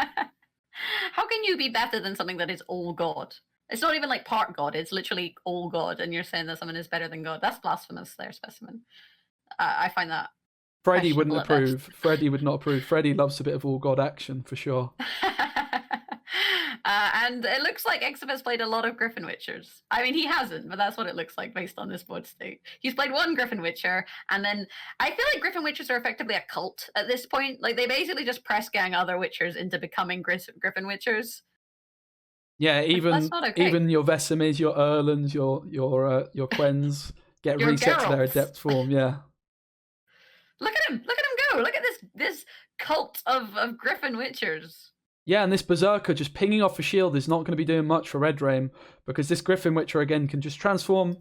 [SPEAKER 1] How can you be better than something that is all God? It's not even like part God, it's literally all God, and you're saying that someone is better than God. That's blasphemous there, Specimen. I find that
[SPEAKER 2] Freddie wouldn't approve. Freddie would not approve. Freddie loves a bit of all God action for sure.
[SPEAKER 1] And it looks like Xiwer's played a lot of Griffin Witchers. I mean, he hasn't, but that's what it looks like based on this board state. He's played 1 Griffin Witcher, and then I feel like Griffin Witchers are effectively a cult at this point. Like, they basically just press gang other Witchers into becoming Griffin Witchers.
[SPEAKER 2] Yeah, even your Vesemirs, your Erlens, your Quens get reset to their Adept form. Yeah.
[SPEAKER 1] Look at him go! Look at this cult of Griffin Witchers.
[SPEAKER 2] Yeah, and this Berserker just pinging off a shield is not going to be doing much for Redrame, because this Griffin Witcher again can just transform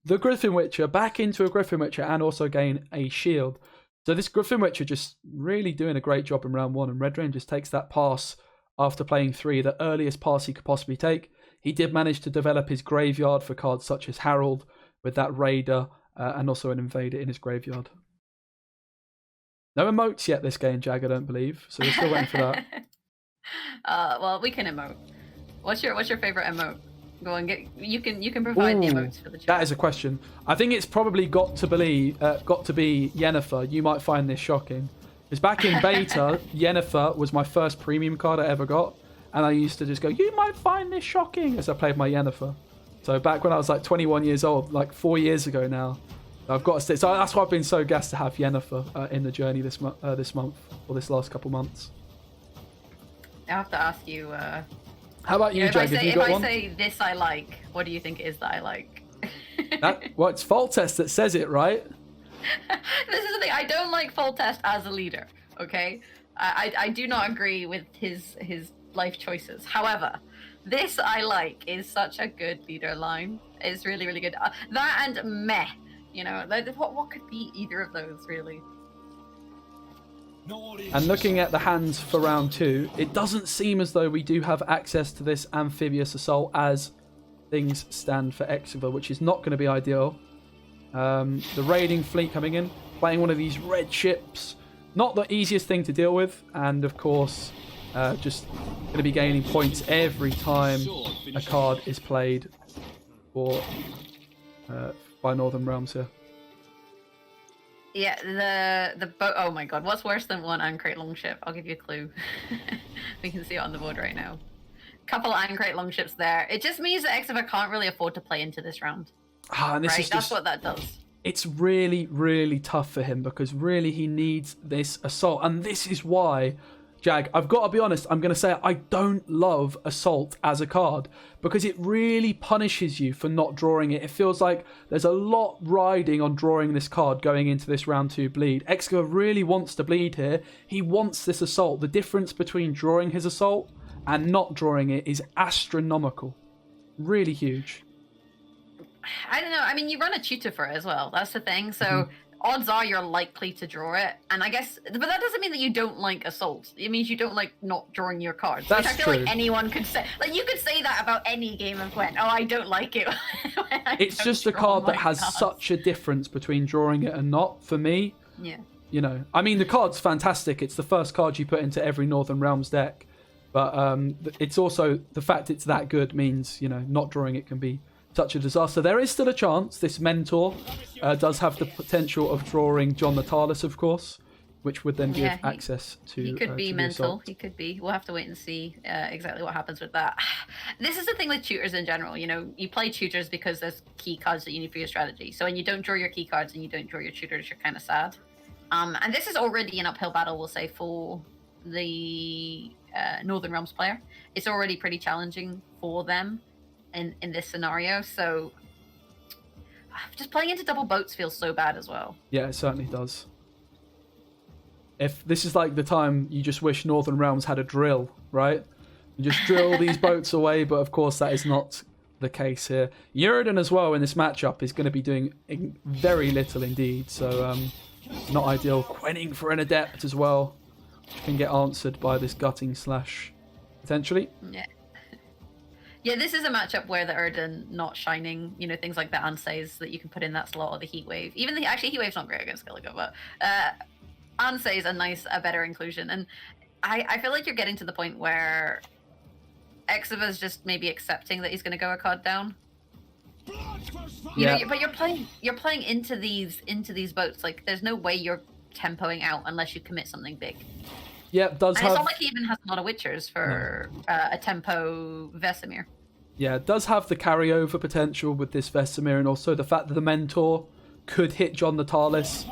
[SPEAKER 2] the Griffin Witcher back into a Griffin Witcher and also gain a shield. So this Griffin Witcher just really doing a great job in round 1, and Redrame just takes that pass after playing 3, the earliest pass he could possibly take. He did manage to develop his graveyard for cards such as Harold with that Raider and also an Invader in his graveyard. No emotes yet this game, Jag, I don't believe, so we're still waiting for that.
[SPEAKER 1] Well, we can emote. What's your favorite emote? Go and get. You can provide the emotes for the chat.
[SPEAKER 2] That is a question. I think it's probably got to be Yennefer. You might find this shocking, because back in beta, Yennefer was my first premium card I ever got, and I used to just go, "You might find this shocking," as I played my Yennefer. So back when I was like 21 years old, like 4 years ago now, I've got to stay. So that's why I've been so gassed to have Yennefer in the journey this month or this last couple months.
[SPEAKER 1] I have to ask you.
[SPEAKER 2] How about you, Jag?
[SPEAKER 1] If I say this I like, what do you think it is that I like?
[SPEAKER 2] Well, it's Fault Test that says it, right?
[SPEAKER 1] This is the thing. I don't like Fault Test as a leader. Okay, I do not agree with his life choices. However, this I like is such a good leader line. It's really, really good. That and meh. You know, what could be either of those, really?
[SPEAKER 2] And looking at the hands for round 2, it doesn't seem as though we do have access to this amphibious assault as things stand for Xiwer, which is not going to be ideal. The raiding fleet coming in, playing one of these red ships. Not the easiest thing to deal with, and of course, just going to be gaining points every time a card is played for by Northern Realms here.
[SPEAKER 1] Yeah, the boat. Oh my god, what's worse than one Ancrate longship? I'll give you a clue. We can see it on the board right now. Couple Ancrate longships there. It just means that Xiwer can't really afford to play into this round.
[SPEAKER 2] And this
[SPEAKER 1] right?
[SPEAKER 2] is
[SPEAKER 1] That's what that does.
[SPEAKER 2] It's really, really tough for him because really he needs this assault. And this is why, Jag, I've got to be honest, I'm going to say I don't love assault as a card because it really punishes you for not drawing it. It feels like there's a lot riding on drawing this card going into this round 2 bleed. Xiwer really wants to bleed here. He wants this assault. The difference between drawing his assault and not drawing it is astronomical. Really huge.
[SPEAKER 1] I don't know. I mean, you run a tutor for it as well. That's the thing. So odds are you're likely to draw it. And I guess, but that doesn't mean that you don't like assault. It means you don't like not drawing your cards.
[SPEAKER 2] That's
[SPEAKER 1] which I feel
[SPEAKER 2] true.
[SPEAKER 1] like anyone could say. Like, you could say that about any game of Gwent. Oh, I don't like it.
[SPEAKER 2] It's just a card that has such a difference between drawing it and not, for me.
[SPEAKER 1] Yeah.
[SPEAKER 2] You know, I mean, the card's fantastic. It's the first card you put into every Northern Realms deck. But it's also, the fact it's that good means, you know, not drawing it can be such a disaster. There is still a chance. This Mentor does have the potential of drawing John Natalis, of course, which would then give access to.
[SPEAKER 1] He could be
[SPEAKER 2] to
[SPEAKER 1] mental. He could be. We'll have to wait and see exactly what happens with that. This is the thing with tutors in general. You know, you play tutors because there's key cards that you need for your strategy. So when you don't draw your key cards and you don't draw your tutors, you're kind of sad. And this is already an uphill battle, we'll say, for the Northern Realms player. It's already pretty challenging for them in this scenario, so just playing into double boats feels so bad as well.
[SPEAKER 2] Yeah, it certainly does. If this is like the time you just wish Northern Realms had a drill, right? You just drill these boats away, but of course that is not the case here. Uridan as well in this matchup is going to be doing very little indeed, so not ideal. Quenning for an Adept as well, which can get answered by this Gutting Slash, potentially.
[SPEAKER 1] Yeah. Yeah, this is a matchup where the Uridan not shining, you know, things like the Ansays that you can put in that slot, or the Heat Wave. Even actually Heat Wave's not great against Skellige, but Ansay's a better inclusion. And I feel like you're getting to the point where Xiwer's just maybe accepting that he's going to go a card down. You know, but you're playing into these boats. Like, there's no way you're tempoing out unless you commit something big.
[SPEAKER 2] Yeah, does
[SPEAKER 1] and
[SPEAKER 2] have.
[SPEAKER 1] It's not like he even has a lot of Witchers for a tempo Vesemir.
[SPEAKER 2] Yeah, it does have the carryover potential with this Vesemir, and also the fact that the Mentor could hit John Natalis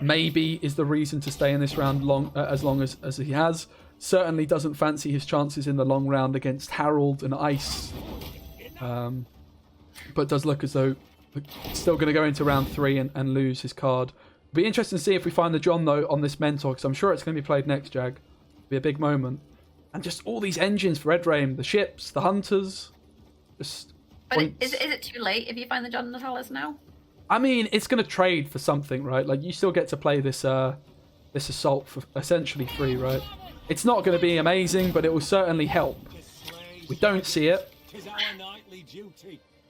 [SPEAKER 2] maybe is the reason to stay in this round as long as he has. Certainly doesn't fancy his chances in the long round against Harold and Ice. But does look as though still going to go into round 3 and lose his card. Be interesting to see if we find the John, though, on this Mentor, because I'm sure it's going to be played next, Jag. Be a big moment. And just all these engines for Redrame, the ships, the hunters. Just
[SPEAKER 1] but is it too late if you find the John Natalis now?
[SPEAKER 2] I mean, it's going to trade for something, right? Like, you still get to play this this assault for essentially free, right? It's not going to be amazing, but it will certainly help. We don't see it.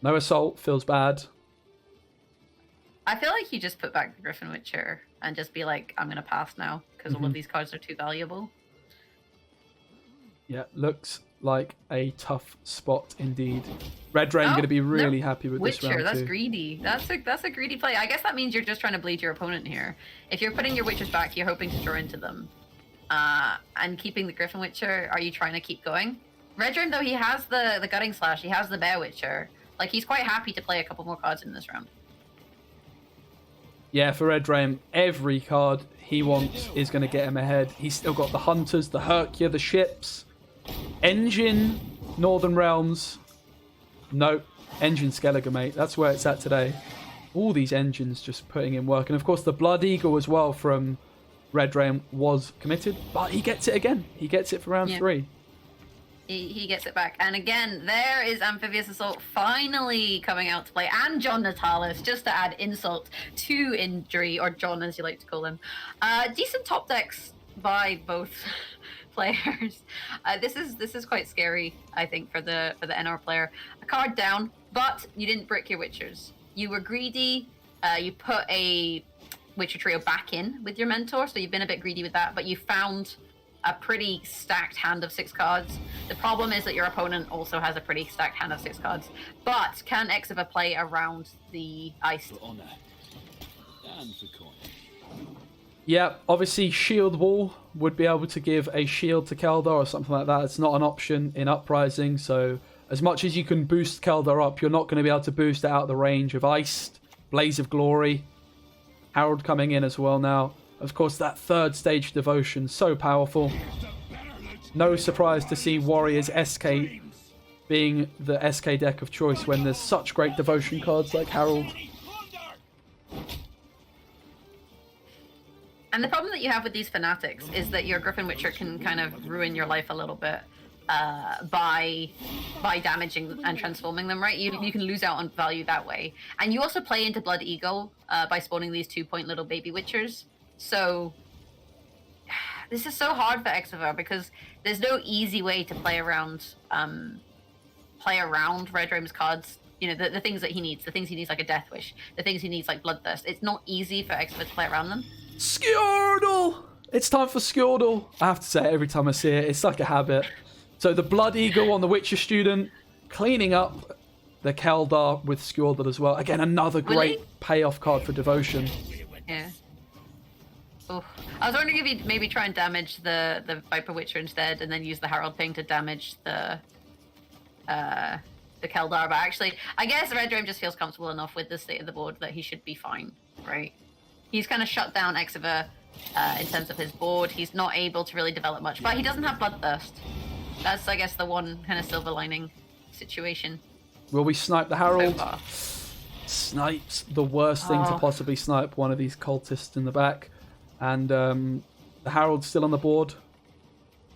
[SPEAKER 2] No assault, feels bad.
[SPEAKER 1] I feel like you just put back the Griffin Witcher and just be like, I'm going to pass now, because all of these cards are too valuable.
[SPEAKER 2] Yeah, looks like a tough spot indeed. Redrame going to be really happy with
[SPEAKER 1] Witcher,
[SPEAKER 2] this round
[SPEAKER 1] that's
[SPEAKER 2] too.
[SPEAKER 1] Greedy. That's a greedy play. I guess that means you're just trying to bleed your opponent here. If you're putting your Witchers back, you're hoping to draw into them. And keeping the Griffin Witcher, are you trying to keep going? Redrame, though, he has the Gutting Slash, he has the Bear Witcher. Like, he's quite happy to play a couple more cards in this round.
[SPEAKER 2] Yeah, for Redrame, every card he wants is going to get him ahead. He's still got the Hunters, the Hercule, the ships. Engine, Northern Realms. Nope. Engine Skellige, mate. That's where it's at today. All these engines just putting in work. And of course, the Blood Eagle as well from Redrame was committed. But he gets it again. He gets it for round 3.
[SPEAKER 1] He gets it back. And again, there is Amphibious Assault finally coming out to play. And John Natalis, just to add insult to injury, or John as you like to call him. Decent top decks by both players. This is quite scary, I think, for the NR player. A card down, but you didn't brick your Witchers. You were greedy. You put a Witcher trio back in with your Mentor, so you've been a bit greedy with that, but you found a pretty stacked hand of 6 cards. The problem is that your opponent also has a pretty stacked hand of 6 cards. But can Xiwer play around the ice?
[SPEAKER 2] Yeah, obviously Shield Wall would be able to give a shield to Keldar or something like that. It's not an option in Uprising, so as much as you can boost Keldar up, you're not going to be able to boost it out the range of Iced, Blaze of Glory, Harold coming in as well now. Of course, that 3rd stage devotion, so powerful. No surprise to see Warriors SK being the SK deck of choice when there's such great devotion cards like Harold.
[SPEAKER 1] And the problem that you have with these Fanatics is that your Griffin Witcher can kind of ruin your life a little bit by damaging and transforming them, right? You can lose out on value that way. And you also play into Blood Eagle by spawning these 2-point little baby Witchers. So this is so hard for Xiwer because there's no easy way to play around Redrame's cards. You know, the things that he needs, the things he needs like a Death Wish, the things he needs like Bloodthirst. It's not easy for Xiwer to play around them.
[SPEAKER 2] Skjordle! It's time for Skjordle. I have to say it every time I see it. It's like a habit. So the Blood Eagle on the Witcher student, cleaning up the Keldar with Skjordle as well. Again, another great payoff card for devotion.
[SPEAKER 1] Yeah. Oh, I was wondering if you'd maybe try and damage the Viper Witcher instead, and then use the Herald Ping to damage the Keldar. But actually, I guess Redrame just feels comfortable enough with the state of the board that he should be fine, right? He's kind of shut down Xiwer in terms of his board. He's not able to really develop much, but he doesn't have Bloodthirst. That's, I guess, the one kind of silver lining situation.
[SPEAKER 2] Will we snipe the Herald?
[SPEAKER 1] So far.
[SPEAKER 2] Snipes the worst thing to possibly snipe one of these cultists in the back. And the Herald's still on the board.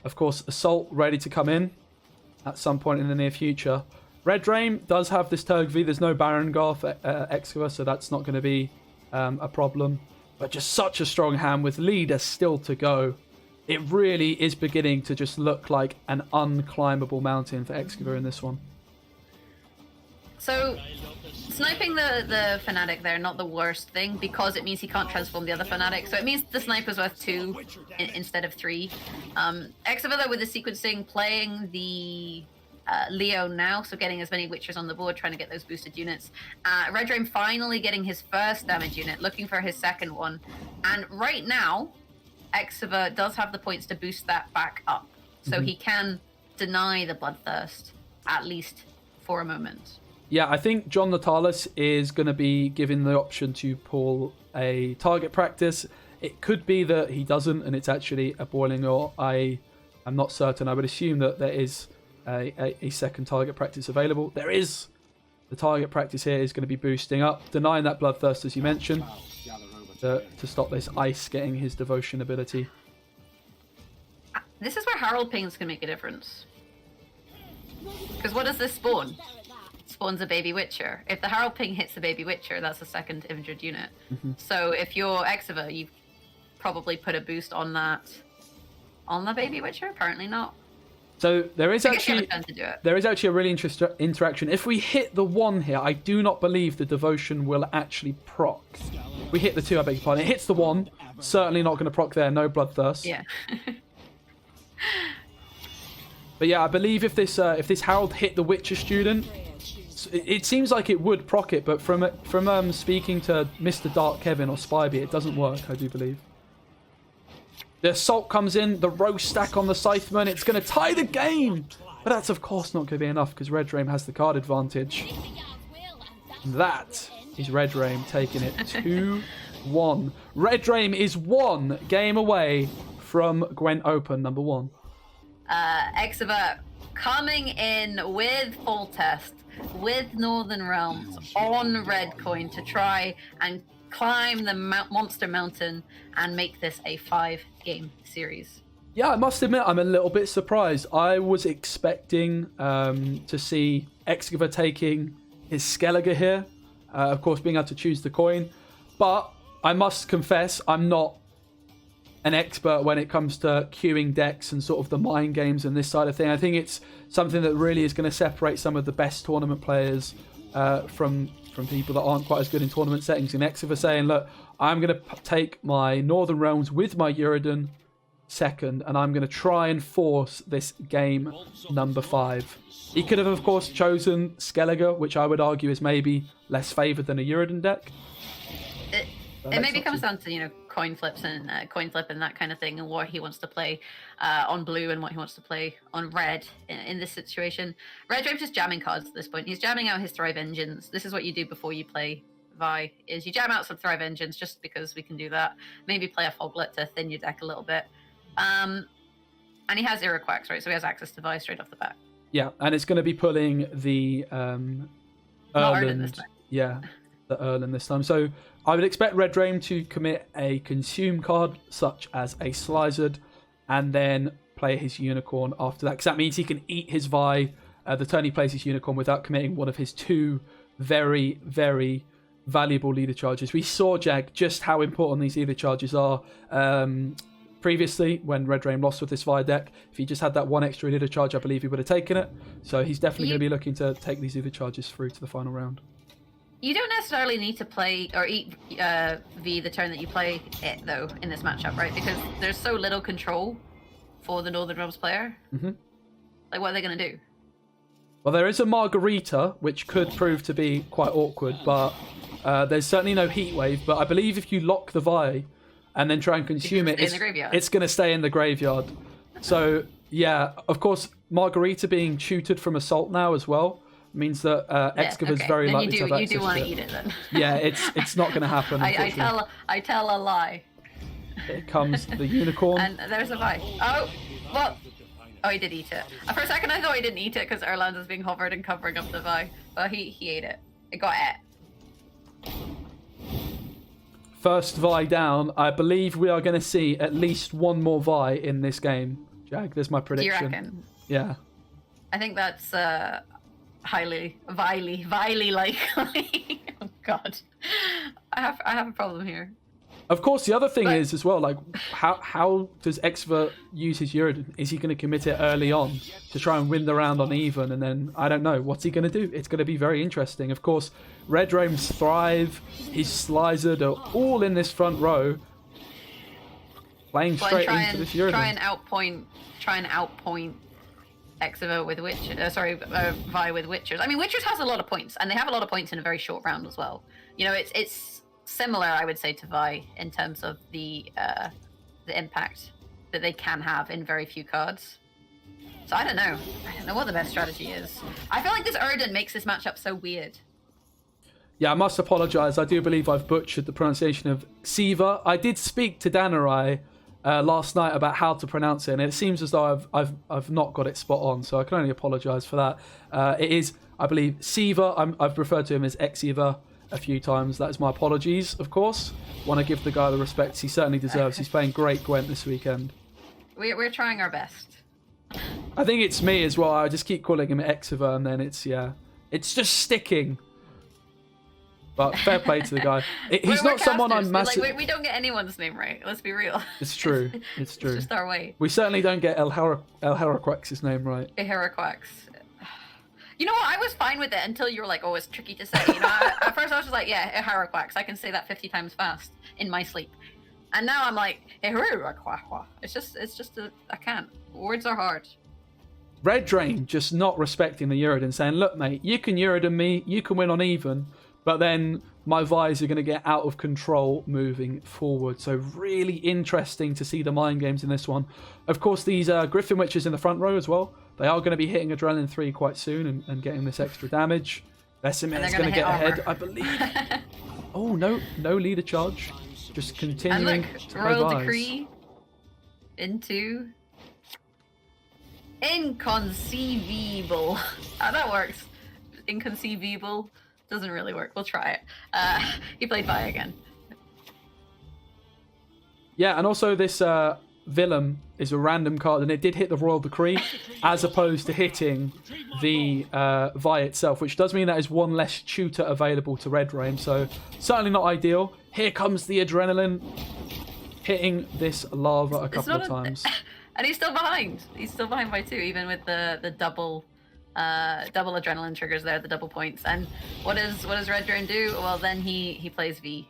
[SPEAKER 2] Of course, Assault ready to come in at some point in the near future. Redrame does have this Turgvi. There's no Barongar for Xiwer, so that's not going to be a problem. But just such a strong hand with leader still to go. It really is beginning to just look like an unclimbable mountain for Xiwer in this one.
[SPEAKER 1] So, sniping the Fanatic there, not the worst thing, because it means he can't transform the other Fanatic. So it means the sniper's worth 2 instead of 3. Xiwer, though, with the sequencing, playing the Leo now, so getting as many Witchers on the board, trying to get those boosted units. Redrame finally getting his first damage unit, looking for his second one. And right now, Xiwer does have the points to boost that back up. So he can deny the Bloodthirst, at least for a moment.
[SPEAKER 2] Yeah, I think John Natalis is going to be given the option to pull a target practice. It could be that he doesn't, and it's actually a boiling ore. I am not certain. I would assume that there is a second target practice available. There is. The target practice here is going to be boosting up, denying that Bloodthirst, as you mentioned, to stop this Ice getting his devotion ability.
[SPEAKER 1] This is where Herald Pings can make a difference. Because what does this spawn? It spawns a baby Witcher. If the Herald Ping hits the baby Witcher, that's a second injured unit. So if you're Xiwer, you've probably put a boost on that on the baby Witcher. Apparently not.
[SPEAKER 2] So there is actually a really interesting interaction. If we hit the 1 here, I do not believe the devotion will actually proc. We hit the 2, I beg your pardon. It hits the 1. Certainly not going to proc there. No Bloodthirst.
[SPEAKER 1] Yeah.
[SPEAKER 2] But yeah, I believe if this Herald hit the Witcher student, it seems like it would proc it, but from speaking to Mr. Dark Kevin or Spyby, it doesn't work, I do believe. The Assault comes in, the roast stack on the Scytheman, it's going to tie the game! But that's of course not going to be enough, because Redrame has the card advantage. And that is Redrame taking it 2-1. Redrame is 1 game away from Gwent Open number 1.
[SPEAKER 1] Xiwer coming in with Full Test, with Northern Realms on Red Coin to try and climb the Monster Mountain and make this a 5-game series.
[SPEAKER 2] Yeah, I must admit, I'm a little bit surprised. I was expecting to see Excavar taking his Skellige here. Of course, being able to choose the coin. But I must confess, I'm not an expert when it comes to queuing decks and sort of the mind games and this side of thing. I think it's something that really is going to separate some of the best tournament players from people that aren't quite as good in tournament settings. And Excavar saying, look, I'm going to take my Northern Realms with my Uridan second, and I'm going to try and force this game number 5. He could have, of course, chosen Skellige, which I would argue is maybe less favoured than a Uridan deck.
[SPEAKER 1] It maybe comes down to, coin flip and that kind of thing, and what he wants to play on blue and what he wants to play on red in this situation. Redrame's just jamming cards at this point. He's jamming out his Thrive Engines. This is what you do before you play Vi, is you jam out some Thrive Engines just because we can do that. Maybe play a Foglet to thin your deck a little bit. And he has Iroquois, right? So he has access to Vi straight off the bat.
[SPEAKER 2] Yeah, and it's going to be pulling the Erland. Yeah, the Erland this time. So I would expect Redrame to commit a consume card, such as a Slizzard, and then play his Unicorn after that. Because that means he can eat his Vi the turn he plays his Unicorn without committing one of his 2 very, very valuable leader charges. We saw, Jag, just how important these leader charges are previously when Redrame lost with this Vi deck. If he just had that 1 extra leader charge, I believe he would have taken it. So he's definitely going to be looking to take these leader charges through to the final round.
[SPEAKER 1] You don't necessarily need to play or eat V the turn that you play it, though, in this matchup, right? Because there's so little control for the Northern Realms player.
[SPEAKER 2] Mm-hmm.
[SPEAKER 1] Like, what are they going to do?
[SPEAKER 2] Well, there is a Margarita, which could prove to be quite awkward, but there's certainly no Heat Wave. But I believe if you lock the Vi and then try and consume it, it's going to stay in the graveyard. So, yeah, of course, Margarita being tutored from Assault now as well means that Excavar's very likely to have access to it.
[SPEAKER 1] You do want to eat it, then.
[SPEAKER 2] Yeah, it's not going to happen.
[SPEAKER 1] I tell a lie.
[SPEAKER 2] Here comes the Unicorn.
[SPEAKER 1] And there's a Vi. Oh, what? Oh, he did eat it. For a second, I thought he didn't eat it because Erland was being hovered and covering up the Vi. But he ate it. It got it.
[SPEAKER 2] First Vi down. I believe we are going to see at least 1 more Vi in this game. Jag, there's my prediction.
[SPEAKER 1] Do you reckon?
[SPEAKER 2] Yeah.
[SPEAKER 1] I think that's highly likely. Oh God, I have a problem here.
[SPEAKER 2] Of course, the other thing is as well, like, how does Excavar use his Uridan? Is he going to commit it early on to try and win the round on even? And then, I don't know, what's he going to do? It's going to be very interesting. Of course, Redrame's Thrive, his Slizzard are all in this front row, playing straight into this Uridan.
[SPEAKER 1] Try and outpoint Excavar with Vi with Witchers. I mean, Witchers has a lot of points, and they have a lot of points in a very short round as well. It's similar, I would say, to Vi in terms of the impact that they can have in very few cards. So I don't know what the best strategy is. I feel like this Uridan makes this matchup so weird.
[SPEAKER 2] Yeah, I must apologise. I do believe I've butchered the pronunciation of Xiwer. I did speak to Danarai last night about how to pronounce it, and it seems as though I've not got it spot on, so I can only apologise for that. It is, I believe, Xiwer. I've referred to him as Xiwer a few times. That is my apologies, of course. Want to give the guy the respect he certainly deserves. He's playing great Gwent this weekend.
[SPEAKER 1] We're trying our best.
[SPEAKER 2] I think it's me as well. I just keep calling him Excavar, and then it's just sticking. But fair play to the guy. He's not someone I'm massive.
[SPEAKER 1] Like, we don't get anyone's name right. Let's be real.
[SPEAKER 2] It's true. It's true.
[SPEAKER 1] It's just our way.
[SPEAKER 2] We certainly don't get El Heraquex's name right.
[SPEAKER 1] El Heraquex. You know what? I was fine with it until you were like, "Oh, it's tricky to say." At first I was just like, "Yeah, El Heraquex. I can say that 50 times fast in my sleep." And now I'm like, El Heraquex. It's just I can't. Words are hard.
[SPEAKER 2] Redrame just not respecting the Uridan, saying, "Look, mate, you can Uridan me. You can win on even." But then my Vi's are going to get out of control moving forward. So really interesting to see the mind games in this one. Of course, these Griffin Witches in the front row as well. They are going to be hitting Adrenaline 3 quite soon and getting this extra damage. Specimen is going to get ahead, I believe. Oh, no leader charge. Just continuing to play
[SPEAKER 1] Royal
[SPEAKER 2] Vi's.
[SPEAKER 1] Decree into Inconceivable. That works. Inconceivable. Doesn't really work. We'll try it. He played Vi again.
[SPEAKER 2] Yeah, and also this Willem is a random card, and it did hit the Royal Decree, as opposed to hitting the Vi itself, which does mean that is one less tutor available to Redrame, so certainly not ideal. Here comes the Adrenaline, hitting this lava a couple of times.
[SPEAKER 1] And he's still behind. He's still behind by 2, even with the double Adrenaline triggers there, the double points. And what does Redrame do? Well, then he plays V.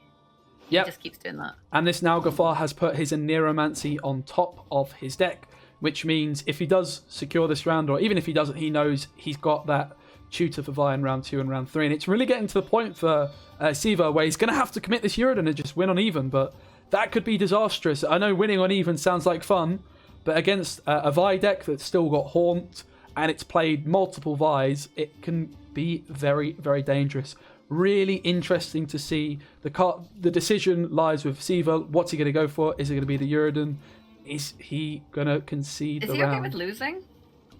[SPEAKER 1] Yep. He just keeps doing that.
[SPEAKER 2] And this Nalgafar has put his Neuromancy on top of his deck, which means if he does secure this round, or even if he doesn't, he knows he's got that tutor for Vi in round 2 and round 3. And it's really getting to the point for Xiwer where he's going to have to commit this Uridan and just win on even, but that could be disastrous. I know winning on even sounds like fun, but against a Vi deck that's still got Haunt and it's played multiple Vi's, it can be very, very dangerous. Really interesting to see. The decision lies with Xiwer. What's he going to go for? Is it going to be the Uridan? Is he going to concede the round?
[SPEAKER 1] Is he okay with losing?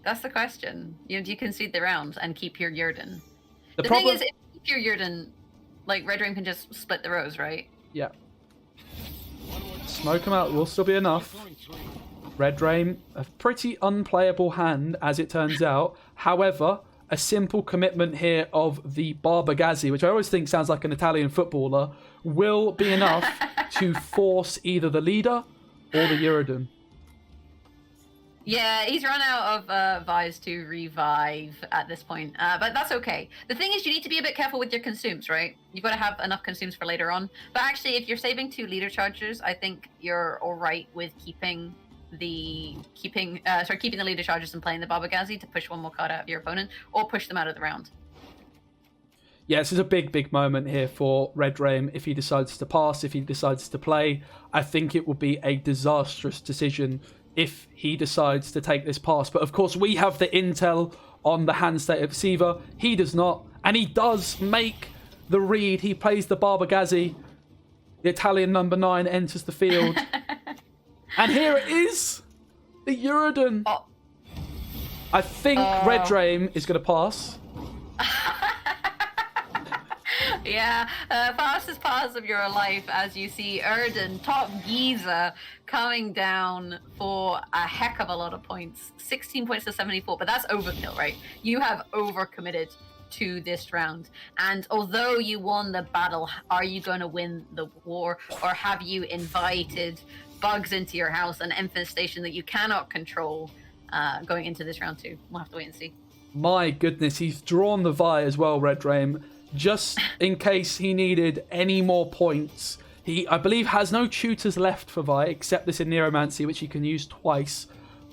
[SPEAKER 1] That's the question. Do you concede the round and keep your Uridan? The thing is, if you keep your Uridan, like, Redrame can just split the rows, right?
[SPEAKER 2] Yeah. Smoke him out. Will still be enough. Redrame, a pretty unplayable hand, as it turns out. However, a simple commitment here of the Barbagazzi, which I always think sounds like an Italian footballer, will be enough to force either the leader or the Uridan.
[SPEAKER 1] Yeah, he's run out of Vi's to revive at this point, but that's okay. The thing is, you need to be a bit careful with your consumes, right? You've got to have enough consumes for later on. But actually, if you're saving 2 leader chargers, I think you're all right with keeping the leader charges and playing the Barbagazzi to push one more card out of your opponent or push them out of the round.
[SPEAKER 2] Yeah, this is a big moment here for Redrame. If he decides to pass, if he decides to play, I think it will be a disastrous decision if he decides to take this pass. But of course, we have the intel on the hand state of Xiwer. He does not, and he does make the read. He plays the Barbagazzi. The Italian number 9 enters the field. And here it is! The Uridan! Oh. I think Redrame is going to pass.
[SPEAKER 1] Yeah, fastest pass of your life as you see Uridan, top Giza, coming down for a heck of a lot of points. 16 points to 74, but that's overkill, right? You have overcommitted to this round. And although you won the battle, are you going to win the war? Or have you invited bugs into your house, an infestation that you cannot control going into this round 2? We'll have to wait and see.
[SPEAKER 2] My goodness, he's drawn the Vi as well, Redrame, just in case he needed any more points. He, I believe, has no tutors left for Vi except this in Neuromancy, which he can use twice.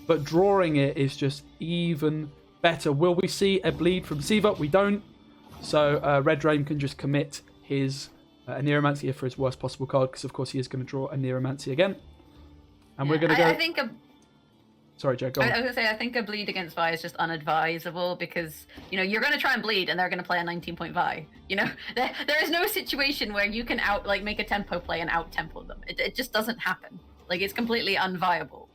[SPEAKER 2] But drawing it is just even better. Will we see a bleed from Xiwer? We don't. So Redrame can just commit his Neuromancy here for his worst possible card, because of course he is going to draw a Neuromancy again. And we're going to go...
[SPEAKER 1] I think
[SPEAKER 2] Sorry, Joe, go on.
[SPEAKER 1] I was going to say, I think a bleed against Vi is just unadvisable because, you're going to try and bleed and they're going to play a 19-point Vi. There is no situation where you can make a tempo play and out-tempo them. It just doesn't happen. It's completely unviable,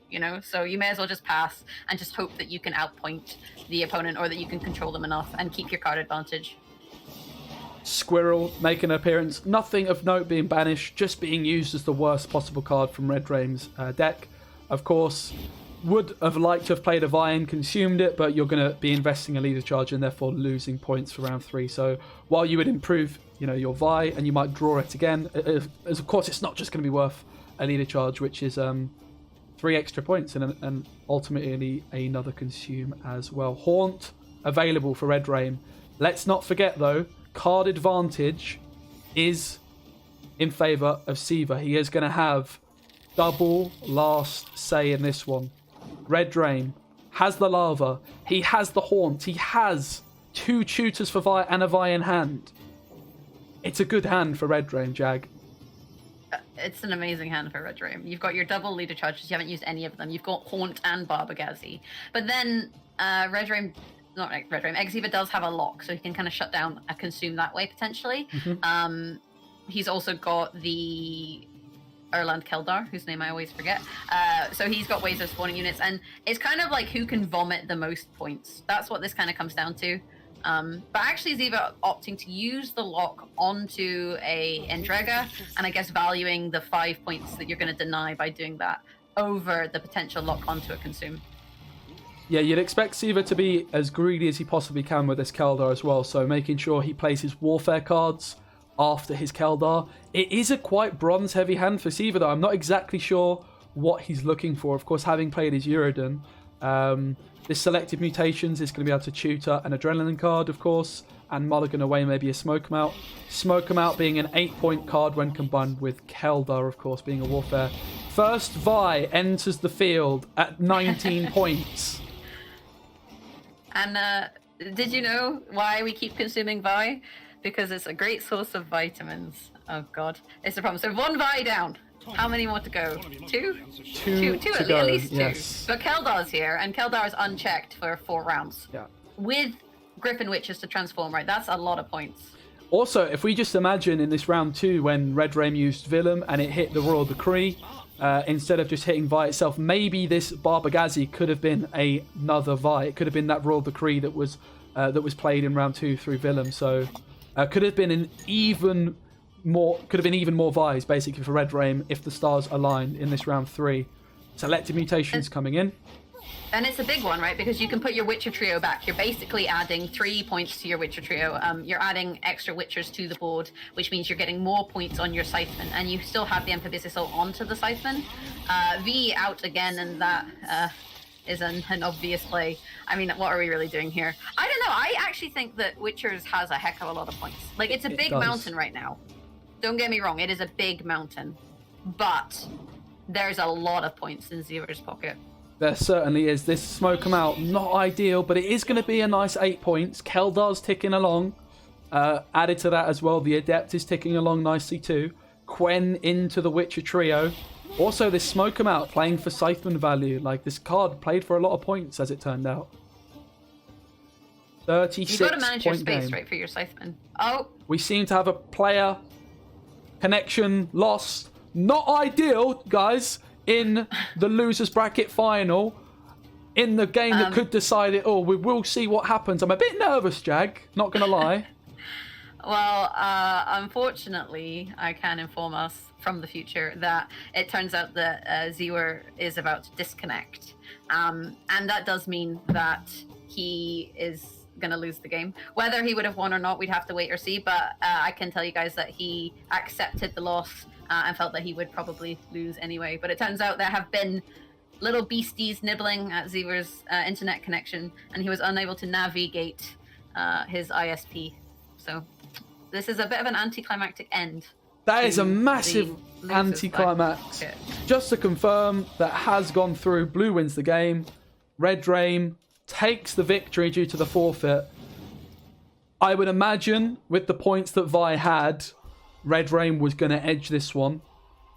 [SPEAKER 1] So you may as well just pass and just hope that you can outpoint the opponent or that you can control them enough and keep your card advantage.
[SPEAKER 2] Squirrel making an appearance. Nothing of note being banished, just being used as the worst possible card from Redrame's deck. Of course, would have liked to have played a Vi and consumed it, but you're going to be investing a leader charge and therefore losing points for round 3. So while you would improve, your Vi and you might draw it again, as of course it's not just going to be worth a leader charge, which is 3 extra points and ultimately another consume as well. Haunt available for Redrame. Let's not forget though, card advantage is in favour of Xiwer. He is going to have double last say in this one. Redrame has the lava. He has the haunt. He has 2 tutors for Vi and a Vi in hand. It's a good hand for Redrame, Jag.
[SPEAKER 1] It's an amazing hand for Redrame. You've got your double leader charges. You haven't used any of them. You've got Haunt and Barbagazzi. But then Xiwer does have a lock, so he can kind of shut down a consume that way, potentially. Mm-hmm. He's also got the Erland Keldar, whose name I always forget. So he's got ways of spawning units, and it's kind of like who can vomit the most points. That's what this kind of comes down to. But actually Xiwer opting to use the lock onto a Endrega, and I guess valuing the 5 points that you're going to deny by doing that. over the potential lock onto a consume.
[SPEAKER 2] Yeah, you'd expect Xiwer to be as greedy as he possibly can with this Keldar as well, so making sure he plays his Warfare cards after his Keldar. It is a quite bronze-heavy hand for Xiwer, though. I'm not exactly sure what he's looking for. Of course, having played his Uridan, this Selective Mutations is going to be able to tutor an Adrenaline card, of course, and mulligan away maybe a Smoke 'em Out. Smoke 'em Out being an 8-point card when combined with Keldar, of course, being a Warfare. First Vi enters the field at 19 points.
[SPEAKER 1] And did you know why we keep consuming Vi? Because it's a great source of vitamins. Oh god, it's a problem. So 1 Vi down. How many more to go? 2? Two
[SPEAKER 2] to
[SPEAKER 1] at
[SPEAKER 2] go,
[SPEAKER 1] least 2.
[SPEAKER 2] yes.
[SPEAKER 1] But Keldar's here, and Keldar is unchecked for 4 rounds.
[SPEAKER 2] Yeah.
[SPEAKER 1] With Griffin Witches to transform, right? That's a lot of points.
[SPEAKER 2] Also, if we just imagine in this round 2 when Redrame used Willem and it hit the Royal Decree, instead of just hitting Vi itself, maybe this Barbagazi could have been another Vi. It could have been that Royal Decree that was played in round 2 through Willem. So could have been even more Vi's basically for Redrame if the stars aligned in this round 3. Selective Mutations coming in.
[SPEAKER 1] And it's a big one, right? Because you can put your Witcher trio back. You're basically adding 3 points to your Witcher trio. You're adding extra Witchers to the board, which means you're getting more points on your Scytheman. And you still have the Amphibious Assault onto the Scytheman. V out again, and that is an obvious play. I mean, what are we really doing here? I don't know. I actually think that Witchers has a heck of a lot of points. Like, it's a big mountain right now. Don't get me wrong. It is a big mountain. But there's a lot of points in Xiwer's pocket.
[SPEAKER 2] There certainly is. This Smoke 'em Out, not ideal, but it is going to be a nice 8 points. Keldar's ticking along. Added to that as well, the Adept is ticking along nicely too. Quen into the Witcher trio. Also, this Smoke 'em Out playing for Scytheman value. Like, this card played for a lot of points, as it turned out. 36
[SPEAKER 1] You've got to manage your space,
[SPEAKER 2] game.
[SPEAKER 1] right, for your Scytheman. Oh.
[SPEAKER 2] We seem to have a player connection lost. Not ideal, guys. In the losers bracket final, in the game that could decide it all. We will see what happens. I'm a bit nervous, Jag, not gonna lie.
[SPEAKER 1] Well, unfortunately, I can inform us from the future that it turns out that Xiwer is about to disconnect, and that does mean that he is going to lose the game. Whether he would have won or not, we'd have to wait or see, but I can tell you guys that he accepted the loss and felt that he would probably lose anyway. But it turns out there have been little beasties nibbling at Xiwer's internet connection, and he was unable to navigate his ISP. So this is a bit of an anticlimactic end.
[SPEAKER 2] That is a massive anticlimax. Just to confirm, that has gone through. Blue wins the game. Redrame takes the victory due to the forfeit. I would imagine, with the points that Vi had, Redrame was going to edge this one,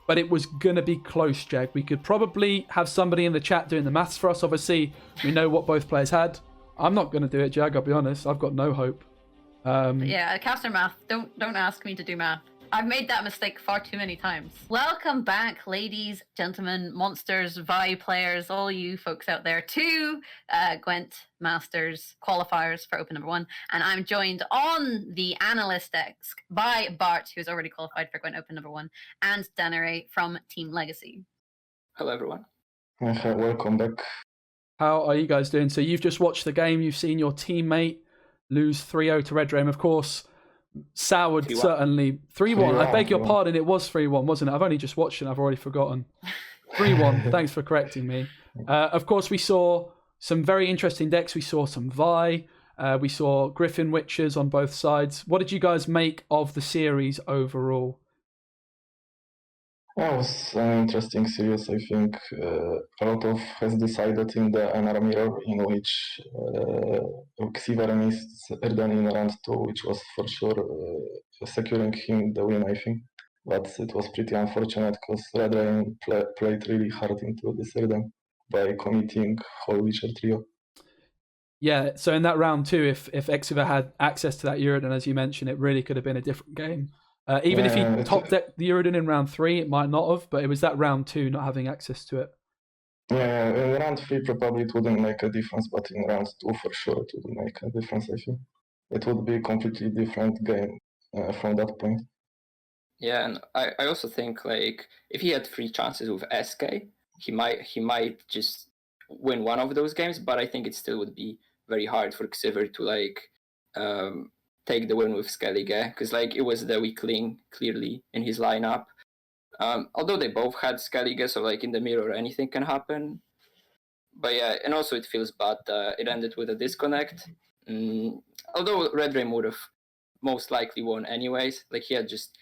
[SPEAKER 2] but it was going to be close, Jag. We could probably have somebody in the chat doing the maths for us. Obviously, we know what both players had. I'm not going to do it, Jag, I'll be honest. I've got no hope.
[SPEAKER 1] Yeah, caster math. Don't ask me to do math. I've made that mistake far too many times. Welcome back, ladies, gentlemen, monsters, Vi players, all you folks out there, to Gwent Masters Qualifiers for Open Number 1. And I'm joined on the analyst desk by Bart, who's already qualified for Gwent Open Number 1, and Danere from Team Legacy.
[SPEAKER 3] Hello, everyone.
[SPEAKER 4] Welcome back.
[SPEAKER 2] How are you guys doing? So you've just watched the game. You've seen your teammate lose 3-0 to Redrame, of course. Soured
[SPEAKER 3] 3-1.
[SPEAKER 2] Certainly 3-1. I beg your pardon, it was 3-1, wasn't it? I've only just watched it, I've already forgotten. 3-1. Thanks for correcting me. Of course, we saw some very interesting decks. We saw some Vi. We saw Griffin Witches on both sides. What did you guys make of the series overall?
[SPEAKER 4] It was an interesting series. I think a lot of has decided in the NR mirror, in which Xiwer missed Erden in round 2, which was for sure securing him the win, I think. But it was pretty unfortunate because Redrame played really hard into this Erden by committing whole Witcher trio.
[SPEAKER 2] Yeah, so in that round 2, if Xiwer had access to that Uridan, as you mentioned, it really could have been a different game. Even if he top decked the Uridan in round 3, it might not have, but it was that round 2 not having access to it.
[SPEAKER 4] Yeah, in round 3 probably it wouldn't make a difference, but in round 2 for sure it would make a difference, I think. It would be a completely different game from that point.
[SPEAKER 3] Yeah, and I also think, like, if he had 3 chances with SK, he might just win one of those games, but I think it still would be very hard for Xiwer to like take the win with Skellige, because like it was the weak link clearly in his lineup. Although they both had Skellige, so like in the mirror anything can happen. But yeah, and also it feels bad it ended with a disconnect. Although Redrame would have most likely won anyways. Like he had just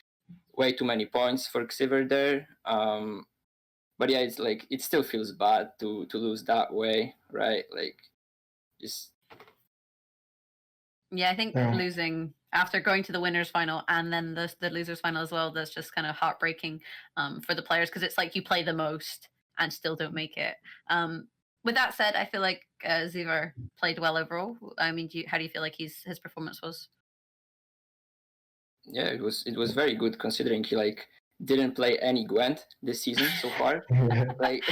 [SPEAKER 3] way too many points for Xiwer there. But yeah, it's like it still feels bad to lose that way, right? Like just
[SPEAKER 1] Yeah, I think losing after going to the winners final and then the losers final as well, that's just kind of heartbreaking for the players, because it's like you play the most and still don't make it. With that said, I feel like Xiwer played well overall. I mean, how do you feel like his performance was?
[SPEAKER 3] Yeah, it was very good considering he like didn't play any Gwent this season so far. Like,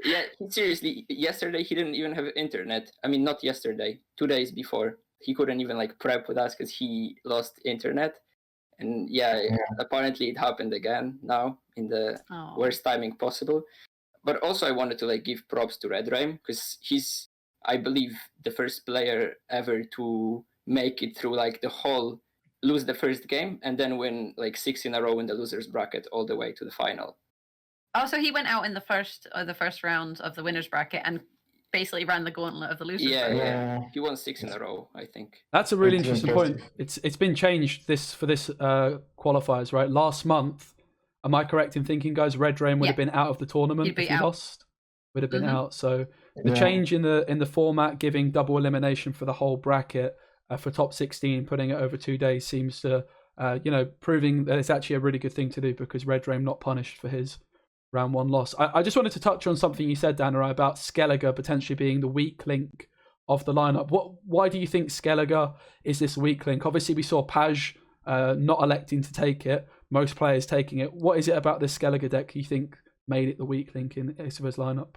[SPEAKER 3] yeah, seriously, yesterday he didn't even have internet. I mean, not yesterday, 2 days before. He couldn't even like prep with us because he lost internet. And yeah, apparently it happened again now in the worst timing possible. But also I wanted to like give props to Redrame, because he's, I believe, the first player ever to make it through like the whole, lose the first game and then win like 6 in a row in the losers bracket all the way to the final.
[SPEAKER 1] Oh, so he went out in the first round of the winners bracket and basically ran the gauntlet of the losers bracket.
[SPEAKER 3] Yeah. He won 6 in a row, I think.
[SPEAKER 2] That's a really interesting point. It's been changed for this qualifiers, right? Last month, am I correct in thinking, guys, Redrame would have been out of the tournament if he lost? Would have been out. So the change in the format, giving double elimination for the whole bracket for top 16, putting it over 2 days, seems to, proving that it's actually a really good thing to do, because Redrame not punished for his round 1 loss. I just wanted to touch on something you said, Dana, about Skellige potentially being the weak link of the lineup. Why do you think Skellige is this weak link? Obviously, we saw Paj not electing to take it, most players taking it. What is it about this Skellige deck you think made it the weak link in Xiwer's lineup?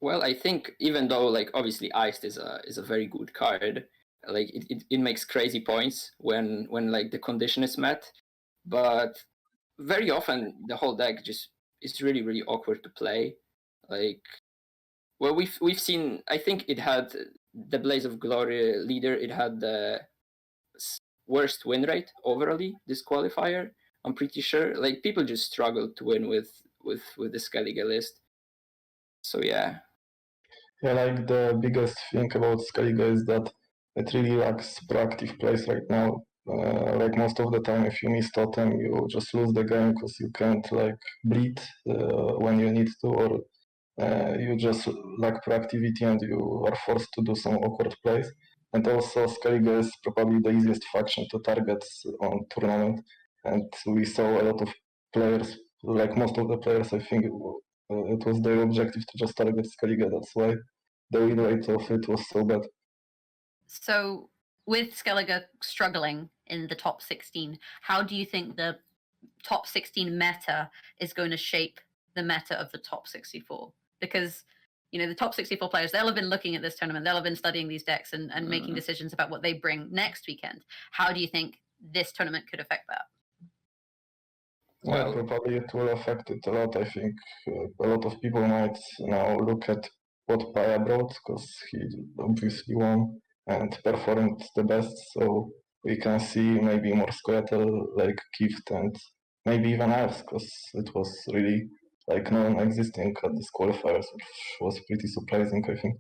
[SPEAKER 3] Well, I think even though like obviously Iced is a very good card, like it makes crazy points when like the condition is met, but very often the whole deck just is really, really awkward to play. Like, well, we've seen, I think it had the Blaze of Glory leader, it had the worst win rate overall this qualifier, I'm pretty sure. Like people just struggle to win with the Skellige list. So yeah,
[SPEAKER 4] like the biggest thing about Skellige is that it really lacks proactive plays right now. Like most of the time, if you miss totem, you just lose the game because you can't like bleed when you need to, or you just lack proactivity and you are forced to do some awkward plays. And also, Skellige is probably the easiest faction to target on tournament, and we saw a lot of players, like most of the players, I think it was their objective to just target Skellige. That's why the win rate of it was so bad.
[SPEAKER 1] So, with Skellige struggling in the top 16, how do you think the top 16 meta is going to shape the meta of the top 64? Because, the top 64 players, they'll have been looking at this tournament, they'll have been studying these decks and making decisions about what they bring next weekend. How do you think this tournament could affect that?
[SPEAKER 4] Well, probably it will affect it a lot. I think a lot of people might now look at what Paya brought, because he obviously won and performed the best. So we can see maybe more Squirtle, like Gift, and maybe even else, because it was really like non-existing at this qualifiers, which was pretty surprising, I think.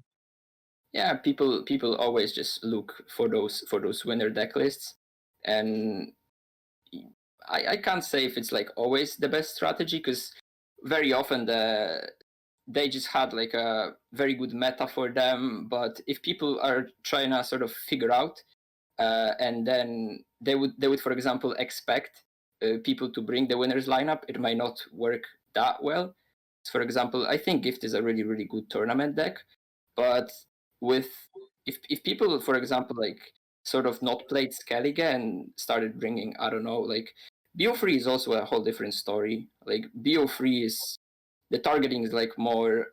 [SPEAKER 3] Yeah, people always just look for those winner deck lists, and I can't say if it's like always the best strategy, because very often they just had like a very good meta for them. But if people are trying to sort of figure out, and then they would for example expect people to bring the winners lineup, it might not work that well. For example, I think Gift is a really, really good tournament deck, but if people, for example, like sort of not played Skellige and started bringing, I don't know, like BO3 is also a whole different story. Like BO3 is, the targeting is like more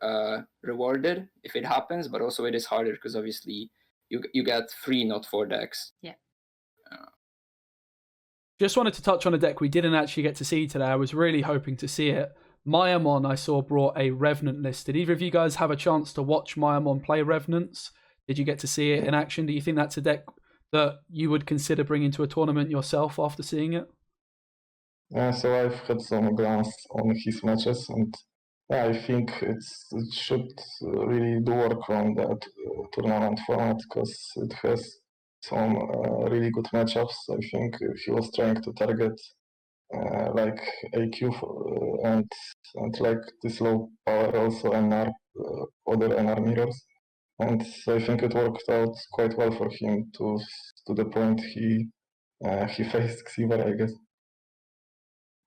[SPEAKER 3] rewarded if it happens, but also it is harder because obviously you get 3, not 4 decks.
[SPEAKER 1] Yeah.
[SPEAKER 2] Just wanted to touch on a deck we didn't actually get to see today. I was really hoping to see it Mayamon, I saw, brought a Revenant list. Did either of you guys have a chance to watch Mayamon play Revenants? Did you get to see it in action? Do you think that's a deck that you would consider bringing to a tournament yourself after seeing it?
[SPEAKER 4] Yeah, so I've had some glance on his matches, and I think it should really do work on that tournament format because it has some really good matchups. I think he was trying to target like AQ and like this low power also NR, other NR mirrors. And I think it worked out quite well for him to the point he faced Xiwer, I guess.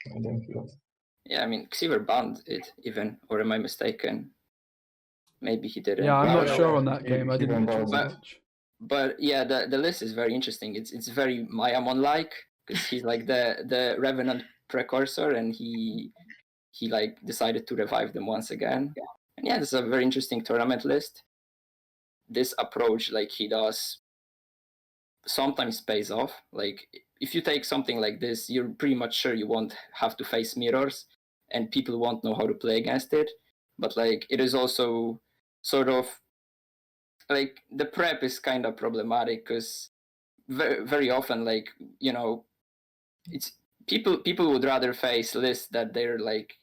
[SPEAKER 4] I think that's...
[SPEAKER 3] Yeah, I mean, Xiwer banned it even, or am I mistaken? Maybe he didn't.
[SPEAKER 2] Yeah, I'm
[SPEAKER 3] I
[SPEAKER 2] not
[SPEAKER 3] don't
[SPEAKER 2] sure
[SPEAKER 3] know.
[SPEAKER 2] on that game. I didn't get to
[SPEAKER 3] But-
[SPEAKER 2] watch.
[SPEAKER 3] But yeah, the list is very interesting. It's very Mayamon-like because he's like the Revenant precursor, and he like decided to revive them once again. And yeah, this is a very interesting tournament list. This approach, like he does, sometimes pays off. Like if you take something like this, you're pretty much sure you won't have to face mirrors, and people won't know how to play against it. But like it is also sort of like the prep is kind of problematic because very, very often, like, you know, it's people would rather face lists that they're like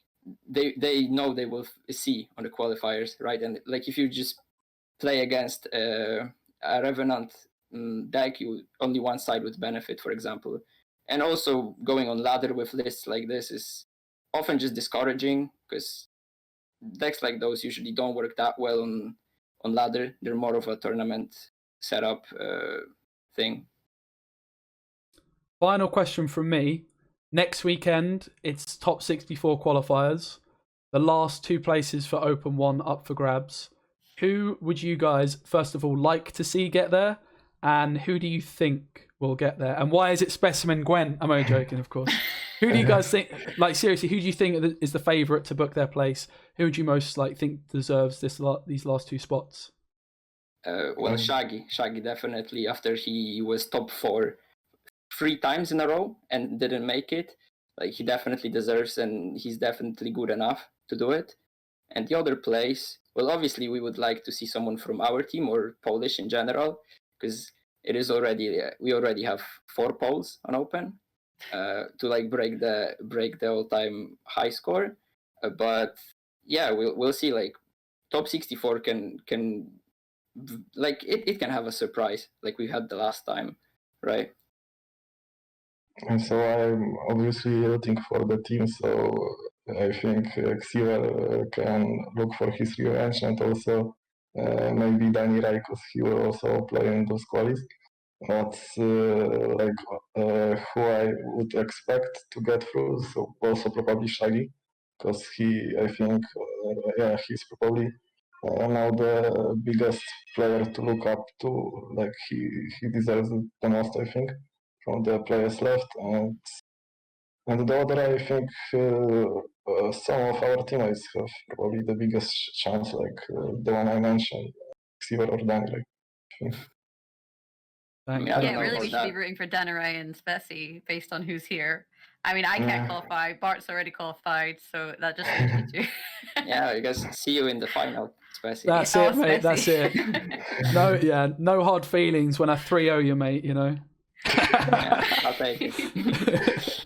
[SPEAKER 3] they know they will see on the qualifiers, right? And like if you just play against a Revenant deck, you only one side would benefit, for example. And also going on ladder with lists like this is often just discouraging because decks like those usually don't work that well on ladder. They're more of a tournament setup thing.
[SPEAKER 2] Final question from me. Next weekend, it's top 64 qualifiers. The last two places for Open 1 up for grabs. Who would you guys, first of all, like to see get there? And who do you think will get there? And why is it Specimen Gwent? I'm only joking, of course. Who do you guys think, like seriously, who do you think is the favourite to book their place? Who would you most like think deserves these last two spots?
[SPEAKER 3] Well, Shaggy definitely, after he was top 4 3 times in a row and didn't make it. Like he definitely deserves, and he's definitely good enough to do it. And the other place, well, obviously we would like to see someone from our team or Polish in general, because it is already we already have 4 polls on open to like break the all-time high score. But yeah, we'll see. Like top 64 can like it can have a surprise like we had the last time, right?
[SPEAKER 4] And so I'm obviously rooting for the team, so I think Xiwer can look for his revenge, and also maybe Danny Rai, because he will also play in those qualies. But who I would expect to get through, so also probably Shaggy, because I think, he's probably now the biggest player to look up to. Like he deserves it the most, I think, from the players left, and the other, I think some of our teammates have probably the biggest chance, like the one I mentioned, Xiwer or Danny.
[SPEAKER 2] Thank
[SPEAKER 3] Yeah, I
[SPEAKER 2] you.
[SPEAKER 3] don't
[SPEAKER 1] Yeah,
[SPEAKER 3] know
[SPEAKER 1] really,
[SPEAKER 3] about
[SPEAKER 1] we should be
[SPEAKER 3] that.
[SPEAKER 1] rooting for Danaray and Spessy based on who's here. I mean, I can't qualify. Bart's already qualified, so that just leaves you two.
[SPEAKER 3] Yeah, I guess see you in the final, especially.
[SPEAKER 2] That's
[SPEAKER 1] Oh,
[SPEAKER 2] it, mate. That's it. No hard feelings when I 3-0 you, mate, you know.
[SPEAKER 3] Yeah, I'll take it.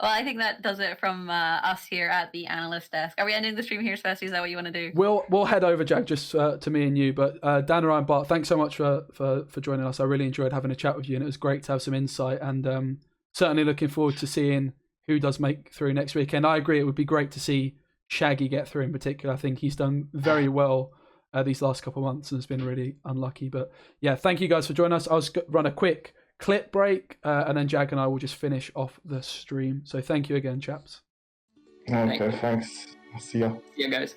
[SPEAKER 1] Well, I think that does it from us here at the analyst desk. Are we ending the stream here, Spessy? Is that what you want to do?
[SPEAKER 2] We'll head over, Jack, just to me and you. But Dan, Ryan, Bart, thanks so much for joining us. I really enjoyed having a chat with you, and it was great to have some insight. And certainly looking forward to seeing who does make through next weekend. I agree, it would be great to see Shaggy get through in particular. I think he's done very well these last couple of months and has been really unlucky. But yeah, thank you guys for joining us. I'll run a quick clip break and then Jag and I will just finish off the stream. So thank you again, chaps.
[SPEAKER 4] Okay, thanks. See ya.
[SPEAKER 3] See you guys.